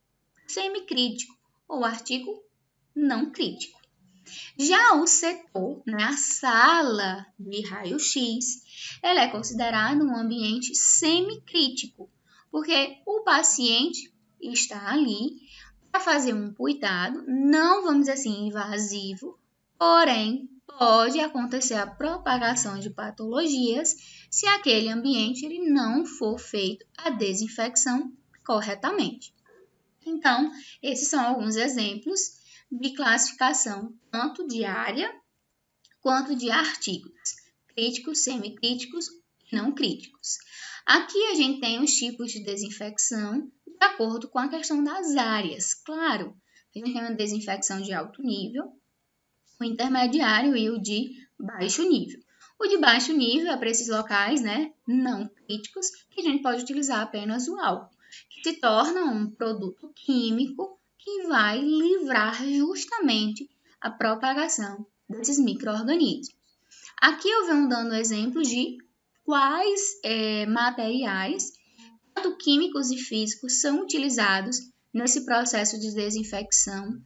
semicrítico ou artigo não crítico. Já o setor, né, a sala de raio-x, ela é considerada um ambiente semicrítico, porque o paciente está ali para fazer um cuidado, não vamos dizer assim invasivo, porém pode acontecer a propagação de patologias se aquele ambiente ele não for feito a desinfecção corretamente. Então, esses são alguns exemplos de classificação tanto de área quanto de artigos, críticos, semicríticos e não críticos. Aqui a gente tem os tipos de desinfecção de acordo com a questão das áreas. Claro, a gente tem uma desinfecção de alto nível, o intermediário e o de baixo nível. O de baixo nível é para esses locais, né, não críticos, que a gente pode utilizar apenas o álcool, que se torna um produto químico que vai livrar justamente a propagação desses micro-organismos. Aqui eu venho dando exemplos de quais materiais, tanto químicos e físicos, são utilizados nesse processo de desinfecção.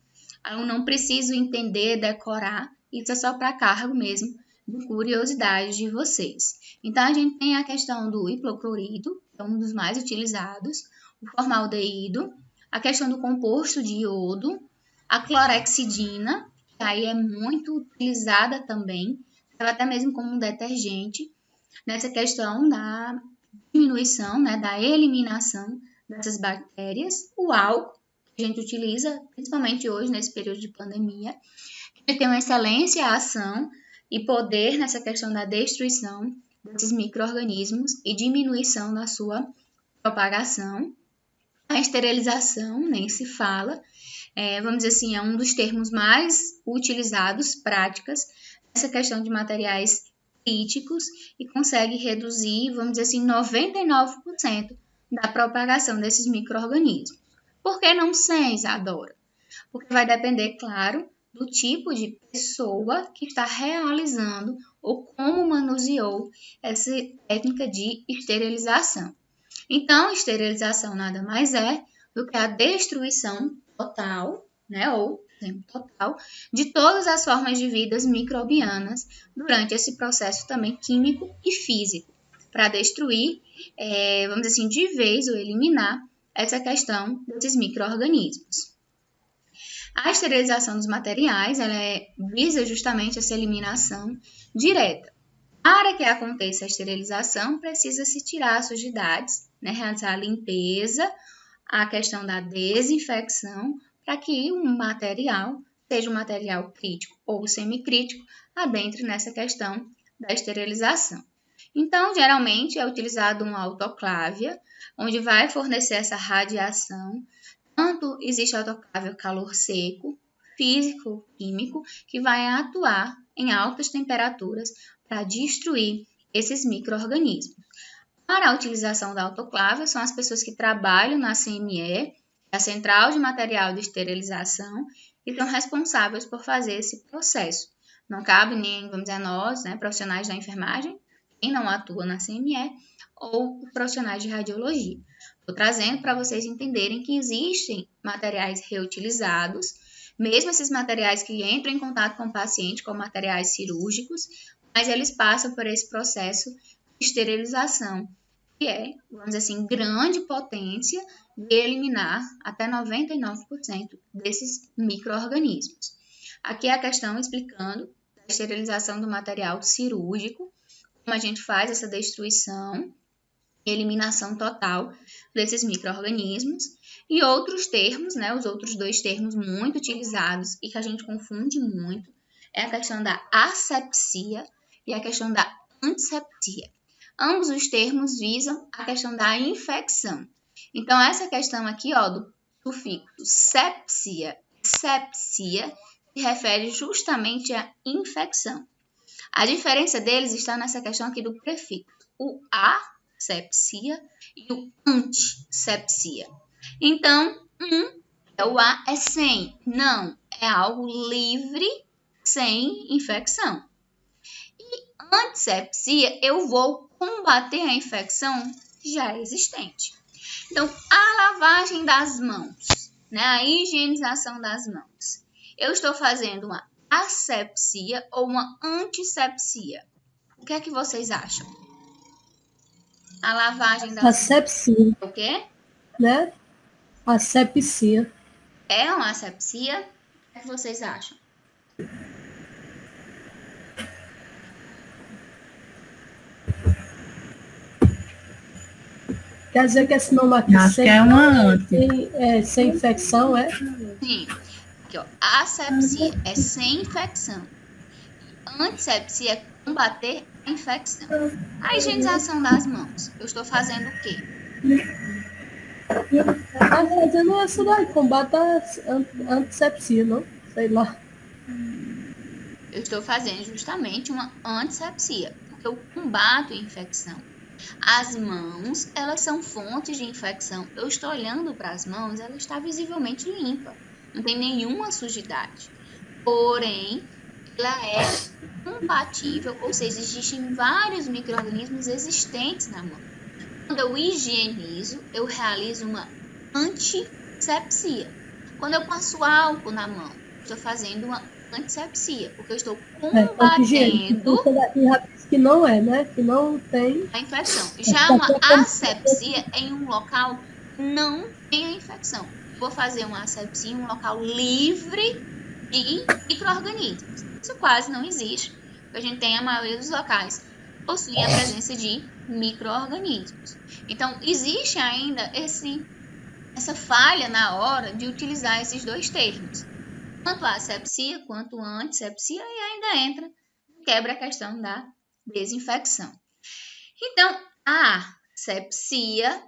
Eu não preciso entender, decorar, isso é só para cargo mesmo de curiosidade de vocês. Então, a gente tem a questão do hipoclorito, que é um dos mais utilizados, o formaldeído, a questão do composto de iodo, a clorexidina, que aí é muito utilizada também, até mesmo como um detergente, nessa questão da diminuição, né, da eliminação dessas bactérias, o álcool, que a gente utiliza, principalmente hoje, nesse período de pandemia, que tem uma excelência ação e poder nessa questão da destruição desses micro-organismos e diminuição da sua propagação. A esterilização, nem se fala, vamos dizer assim, é um dos termos mais utilizados, práticas, nessa questão de materiais críticos e consegue reduzir, vamos dizer assim, 99% da propagação desses micro-organismos. Por que não 100, Isadora? Porque vai depender, claro, do tipo de pessoa que está realizando ou como manuseou essa técnica de esterilização. Então, esterilização nada mais é do que a destruição total, né, ou total, de todas as formas de vida microbianas durante esse processo também químico e físico, para destruir, vamos dizer assim, de vez ou eliminar essa questão desses micro-organismos. A esterilização dos materiais, ela visa justamente essa eliminação direta. Para que aconteça a esterilização, precisa-se tirar as sujidades, né, realizar a limpeza, a questão da desinfecção, para que um material, seja um material crítico ou semicrítico, adentre nessa questão da esterilização. Então, geralmente é utilizado uma autoclávia, onde vai fornecer essa radiação. Tanto existe autoclave calor seco, físico, químico, que vai atuar em altas temperaturas para destruir esses micro-organismos. Para a utilização da autoclave, são as pessoas que trabalham na CME, a Central de Material de Esterilização, e são responsáveis por fazer esse processo. Não cabe nem, vamos dizer, nós, né, profissionais da enfermagem, quem não atua na CME, ou profissionais de radiologia. Estou trazendo para vocês entenderem que existem materiais reutilizados, mesmo esses materiais que entram em contato com o paciente, como materiais cirúrgicos, mas eles passam por esse processo de esterilização, que é, vamos dizer assim, grande potência de eliminar até 99% desses micro-organismos. Aqui é a questão explicando a esterilização do material cirúrgico, como a gente faz essa destruição e eliminação total desses micro-organismos, e outros termos, né, os outros dois termos muito utilizados e que a gente confunde muito, é a questão da asepsia e a questão da antisepsia. Ambos os termos visam a questão da infecção. Então, essa questão aqui, ó, do sufixo sepsia se refere justamente à infecção. A diferença deles está nessa questão aqui do prefixo, o asepsia e o antisepsia. Então, o A é sem, não, é algo livre, sem infecção. E antisepsia, eu vou combater a infecção já existente. Então, a lavagem das mãos, né, a higienização das mãos. Eu estou fazendo uma asepsia ou uma antisepsia. O que é que vocês acham? A lavagem das Asepsia, mãos. O quê? né? Asepsia. É uma asepsia? O que vocês acham? Quer dizer que esse nome aqui Acho que é uma anti. sem infecção, é? Sim. Aqui, ó. Asepsia é sem infecção. Antisepsia é combater a infecção. A higienização das mãos. Eu estou fazendo o quê? Tá fazendo essa daí, combate a antisepsia, não? Sei lá. Eu estou fazendo justamente uma antisepsia, porque eu combato a infecção. As mãos, elas são fontes de infecção. Eu estou olhando para as mãos, ela está visivelmente limpa. Não tem nenhuma sujidade. Porém, ela é compatível, ou seja, existem vários micro-organismos existentes na mão. Quando eu higienizo, eu realizo uma antisepsia. Quando eu passo álcool na mão, estou fazendo uma antisepsia, porque eu estou combatendo que não é, né? Que não tem a infecção. Já uma asepsia é em um local que não tem a infecção. Vou fazer uma asepsia em um local livre de micro-organismos. Isso quase não existe, porque a gente tem a maioria dos locais possuem a presença de micro-organismos. Então, existe ainda essa falha na hora de utilizar esses dois termos. Tanto a asepsia quanto a antisepsia, e ainda entra, quebra a questão da desinfecção. Então, a asepsia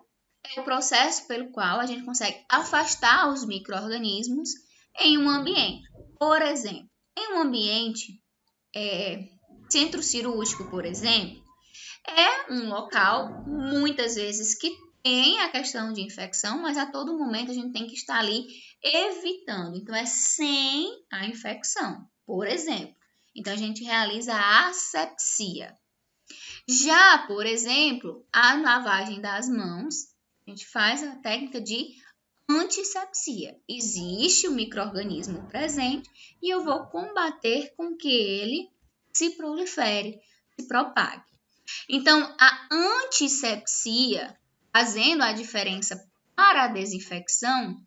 é o processo pelo qual a gente consegue afastar os micro-organismos em um ambiente. Por exemplo, em um ambiente centro cirúrgico, por exemplo, é um local, muitas vezes, que tem a questão de infecção, mas a todo momento a gente tem que estar ali evitando. Então, é sem a infecção, por exemplo. Então, a gente realiza a asepsia. Já, por exemplo, a lavagem das mãos, a gente faz a técnica de antisepsia. Existe o micro-organismo presente e eu vou combater com que ele se prolifere, se propague. Então, a antisepsia, fazendo a diferença para a desinfecção,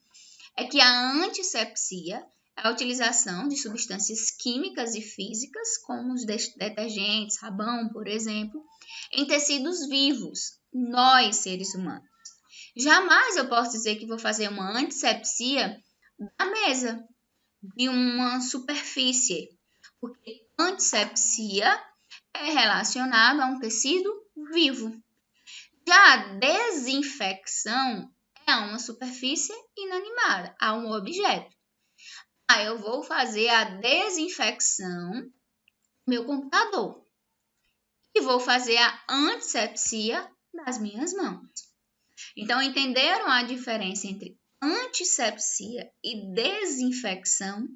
é que a antisepsia é a utilização de substâncias químicas e físicas, como os detergentes, sabão, por exemplo, em tecidos vivos, nós, seres humanos. Jamais eu posso dizer que vou fazer uma antisepsia da mesa, de uma superfície, porque antisepsia é relacionado a um tecido vivo. Já a desinfecção é a uma superfície inanimada, a um objeto. Eu vou fazer a desinfecção do meu computador e vou fazer a antisepsia das minhas mãos. Então, entenderam a diferença entre antisepsia e desinfecção?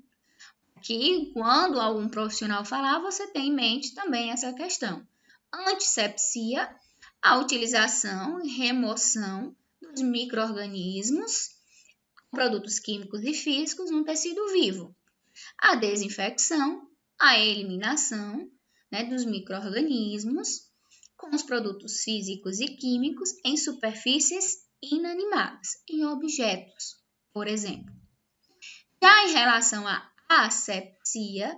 Que quando algum profissional falar, você tem em mente também essa questão. Antisepsia, a utilização e remoção dos micro-organismos, produtos químicos e físicos no tecido vivo. A desinfecção, a eliminação, dos micro-organismos com os produtos físicos e químicos em superfícies inanimadas, em objetos, por exemplo. Já em relação à asepsia,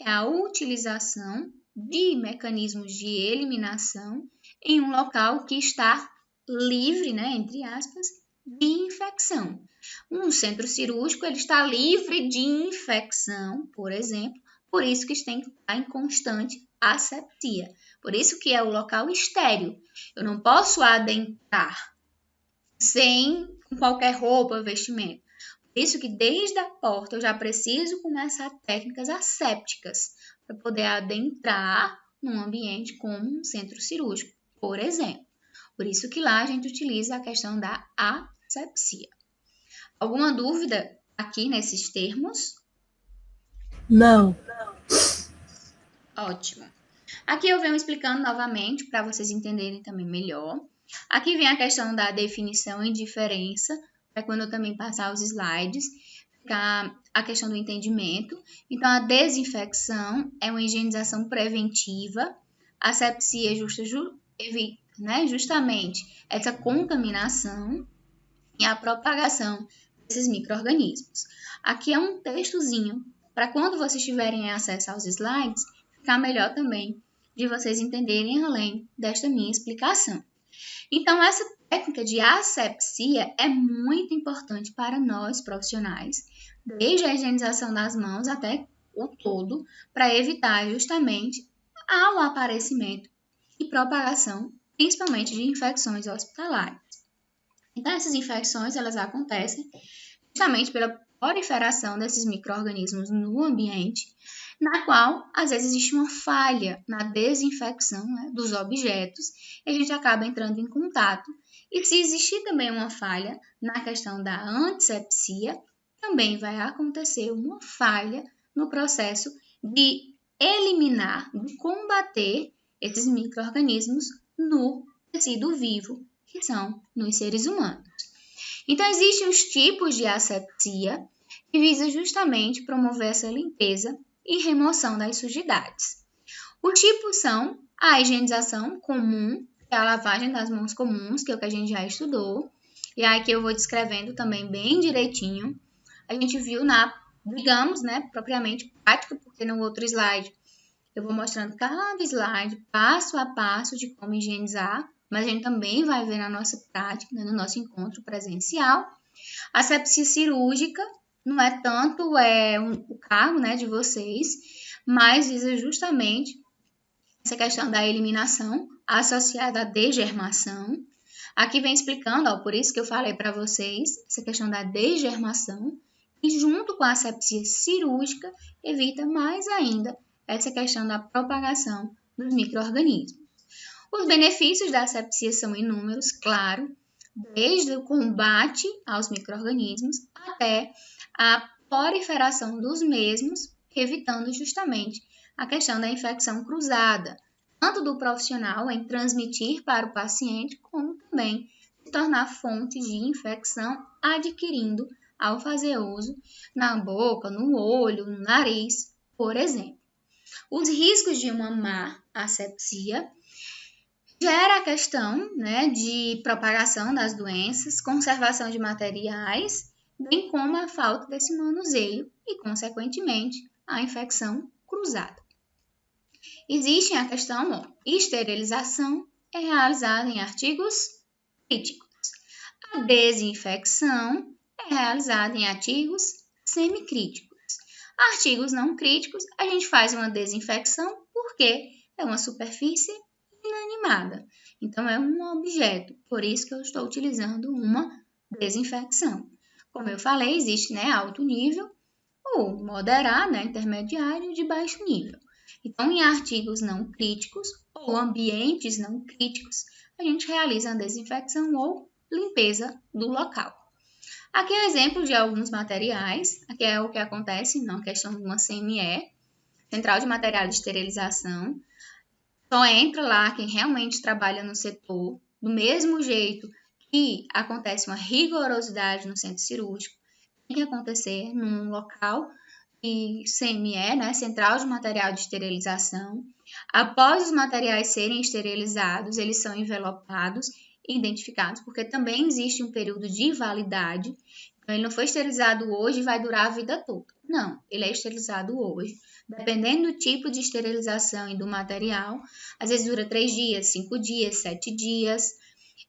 é a utilização de mecanismos de eliminação em um local que está livre, entre aspas, de infecção. Um centro cirúrgico ele está livre de infecção, por exemplo, por isso que tem que estar em constante asepsia. Por isso que é o local estéril. Eu não posso adentrar sem qualquer roupa, vestimento. Por isso que desde a porta eu já preciso começar técnicas assépticas para poder adentrar num ambiente como um centro cirúrgico, por exemplo. Por isso que lá a gente utiliza a questão da asepsia. Alguma dúvida aqui nesses termos? Não. Ótimo. Aqui eu venho explicando novamente para vocês entenderem também melhor. Aqui vem a questão da definição e diferença, para quando eu também passar os slides, ficar a questão do entendimento. Então, a desinfecção é uma higienização preventiva. A asepsia evita, justamente essa contaminação e a propagação desses micro-organismos. Aqui é um textozinho, para quando vocês tiverem acesso aos slides, ficar melhor também de vocês entenderem além desta minha explicação. Então, essa técnica de asepsia é muito importante para nós profissionais, desde a higienização das mãos até o todo, para evitar justamente ao aparecimento e propagação, principalmente de infecções hospitalares. Então, essas infecções, elas acontecem justamente pela proliferação desses micro-organismos no ambiente, na qual, às vezes, existe uma falha na desinfecção, né, dos objetos, e a gente acaba entrando em contato. E se existir também uma falha na questão da antisepsia, também vai acontecer uma falha no processo de eliminar, de combater esses micro-organismos no tecido vivo, que são nos seres humanos. Então, existem os tipos de asepsia, que visa justamente promover essa limpeza e remoção das sujidades. Os tipos são a higienização comum, que é a lavagem das mãos comuns, que é o que a gente já estudou, e aí que eu vou descrevendo também bem direitinho. A gente viu na, digamos, né, propriamente prática, porque no outro slide eu vou mostrando cada slide, passo a passo, de como higienizar, mas a gente também vai ver na nossa prática, né, no nosso encontro presencial. A asepsia cirúrgica não é tanto o cargo, né, de vocês, mas visa justamente essa questão da eliminação associada à degermação. Aqui vem explicando, ó, por isso que eu falei para vocês, essa questão da degermação, e junto com a asepsia cirúrgica, evita mais ainda essa questão da propagação dos micro-organismos. Os benefícios da asepsia são inúmeros, claro, desde o combate aos micro-organismos até a proliferação dos mesmos, evitando justamente a questão da infecção cruzada, tanto do profissional em transmitir para o paciente, como também se tornar fonte de infecção, adquirindo ao fazer uso na boca, no olho, no nariz, por exemplo. Os riscos de uma má asepsia gera a questão, né, de propagação das doenças, conservação de materiais, bem como a falta desse manuseio e, consequentemente, a infecção cruzada. Existe a questão, esterilização é realizada em artigos críticos. A desinfecção é realizada em artigos semicríticos. Artigos não críticos, a gente faz uma desinfecção porque é uma superfície inanimada. Então, é um objeto, por isso que eu estou utilizando uma desinfecção. Como eu falei, existe, né, alto nível, ou moderado, né, intermediário, de baixo nível. Então, em artigos não críticos ou ambientes não críticos, a gente realiza a desinfecção ou limpeza do local. Aqui é um exemplo de alguns materiais, aqui é o que acontece na questão de uma CME, Central de Material de Esterilização. Só entra lá quem realmente trabalha no setor, do mesmo jeito que acontece uma rigorosidade no centro cirúrgico, tem que acontecer num local de CME, né, Central de Material de Esterilização. Após os materiais serem esterilizados, eles são envelopados e identificados, porque também existe um período de validade. Então, ele não foi esterilizado hoje e vai durar a vida toda. Não, ele é esterilizado hoje. Dependendo do tipo de esterilização e do material, às vezes dura 3 dias, 5 dias, 7 dias.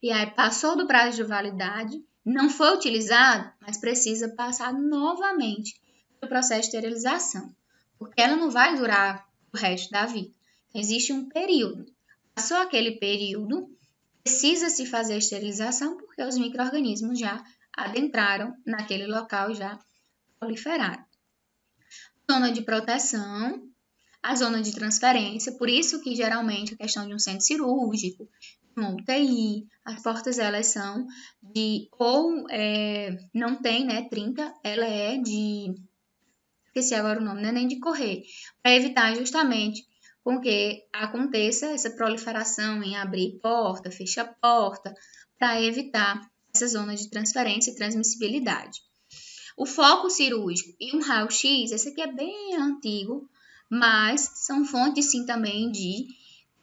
E aí passou do prazo de validade, não foi utilizado, mas precisa passar novamente pelo processo de esterilização, porque ela não vai durar o resto da vida. Então, existe um período. Passou aquele período, precisa se fazer a esterilização, porque os micro-organismos já adentraram naquele local, já proliferaram. Zona de proteção, a zona de transferência, por isso que geralmente a questão de um centro cirúrgico, uma UTI, as portas elas são de, não tem, né, trinca, ela é de, esqueci agora o nome, não é nem de correr, para evitar justamente com que aconteça essa proliferação em abrir porta, fechar porta, para evitar essa zona de transferência e transmissibilidade. O foco cirúrgico e um raio-x, esse aqui é bem antigo, mas são fontes sim também de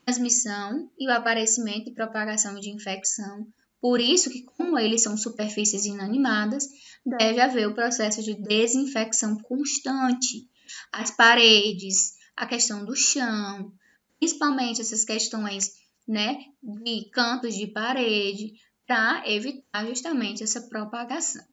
transmissão e o aparecimento e propagação de infecção Por isso que, como eles são superfícies inanimadas, deve haver o processo de desinfecção constante. As paredes, a questão do chão, principalmente essas questões, né, de cantos de parede, para evitar justamente essa propagação.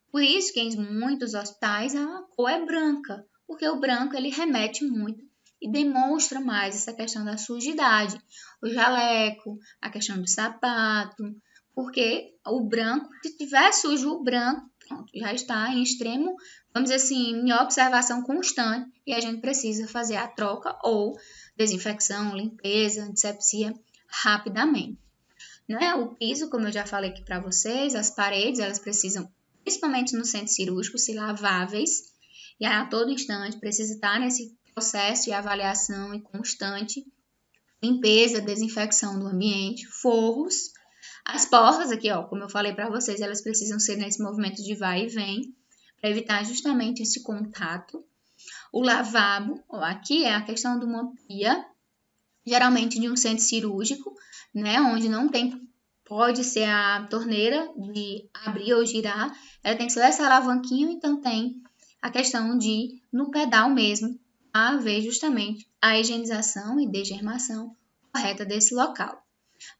Por isso que em muitos hospitais a cor é branca, porque o branco ele remete muito e demonstra mais essa questão da sujidade. O jaleco, a questão do sapato, porque o branco, se tiver sujo o branco, pronto, já está em extremo, vamos dizer assim, em observação constante e a gente precisa fazer a troca ou desinfecção, limpeza, antisepsia rapidamente. Né? O piso, como eu já falei aqui para vocês, as paredes, elas precisam, principalmente no centro cirúrgico, ser laváveis e a todo instante precisa estar nesse processo de avaliação e constante, limpeza, desinfecção do ambiente, forros. As portas aqui, ó, como eu falei para vocês, elas precisam ser nesse movimento de vai e vem, para evitar justamente esse contato. O lavabo, ó, aqui é a questão de uma pia, geralmente de um centro cirúrgico, né, onde não tem, pode ser a torneira de abrir ou girar, ela tem que ser essa alavanquinha, então tem a questão de, no pedal mesmo, haver justamente a higienização e degermação correta desse local.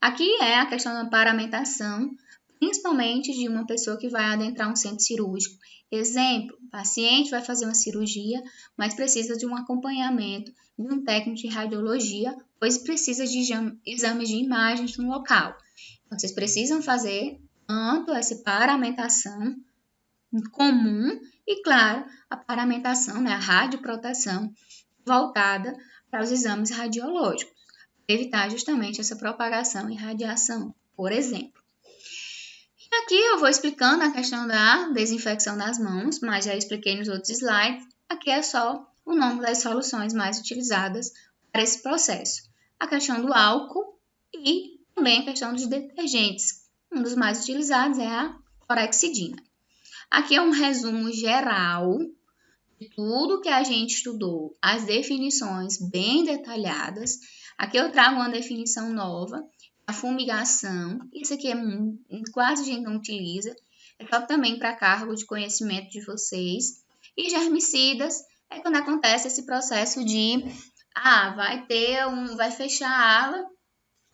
Aqui é a questão da paramentação, principalmente de uma pessoa que vai adentrar um centro cirúrgico. Exemplo, o paciente vai fazer uma cirurgia, mas precisa de um acompanhamento de um técnico de radiologia, pois precisa de exames de imagens no local. Então, vocês precisam fazer tanto essa paramentação comum e, claro, a paramentação, né, a radioproteção voltada para os exames radiológicos, para evitar justamente essa propagação e radiação, por exemplo. E aqui eu vou explicando a questão da desinfecção das mãos, mas já expliquei nos outros slides. Aqui é só o nome das soluções mais utilizadas para esse processo. A questão do álcool e também a questão dos detergentes. Um dos mais utilizados é a clorexidina. Aqui é um resumo geral de tudo que a gente estudou, as definições bem detalhadas. Aqui eu trago uma definição nova, a fumigação. Isso aqui quase a gente não utiliza, é só também para cargo de conhecimento de vocês. E germicidas é quando acontece esse processo de, vai fechar a ala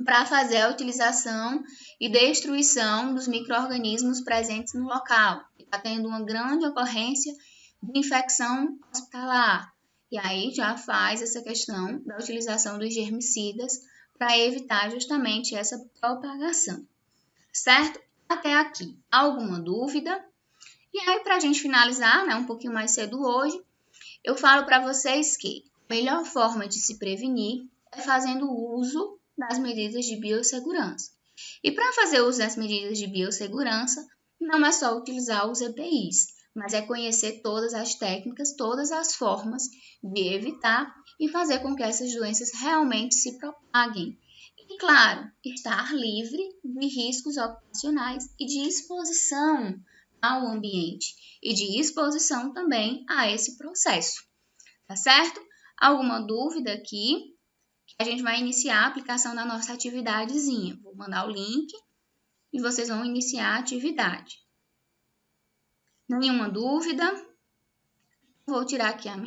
para fazer a utilização e destruição dos micro-organismos presentes no local. Está tendo uma grande ocorrência de infecção hospitalar. E aí já faz essa questão da utilização dos germicidas para evitar justamente essa propagação. Certo? Até aqui. Alguma dúvida? E aí, para a gente finalizar, né, um pouquinho mais cedo hoje, eu falo para vocês que a melhor forma de se prevenir é fazendo uso das medidas de biossegurança. E para fazer uso das medidas de biossegurança, não é só utilizar os EPIs, mas é conhecer todas as técnicas, todas as formas de evitar e fazer com que essas doenças realmente se propaguem. E, claro, estar livre de riscos ocupacionais e de exposição ao ambiente e de exposição também a esse processo. Tá certo? Alguma dúvida aqui? A gente vai iniciar a aplicação da nossa atividadezinha. Vou mandar o link e vocês vão iniciar a atividade. Nenhuma dúvida? Vou tirar aqui a minha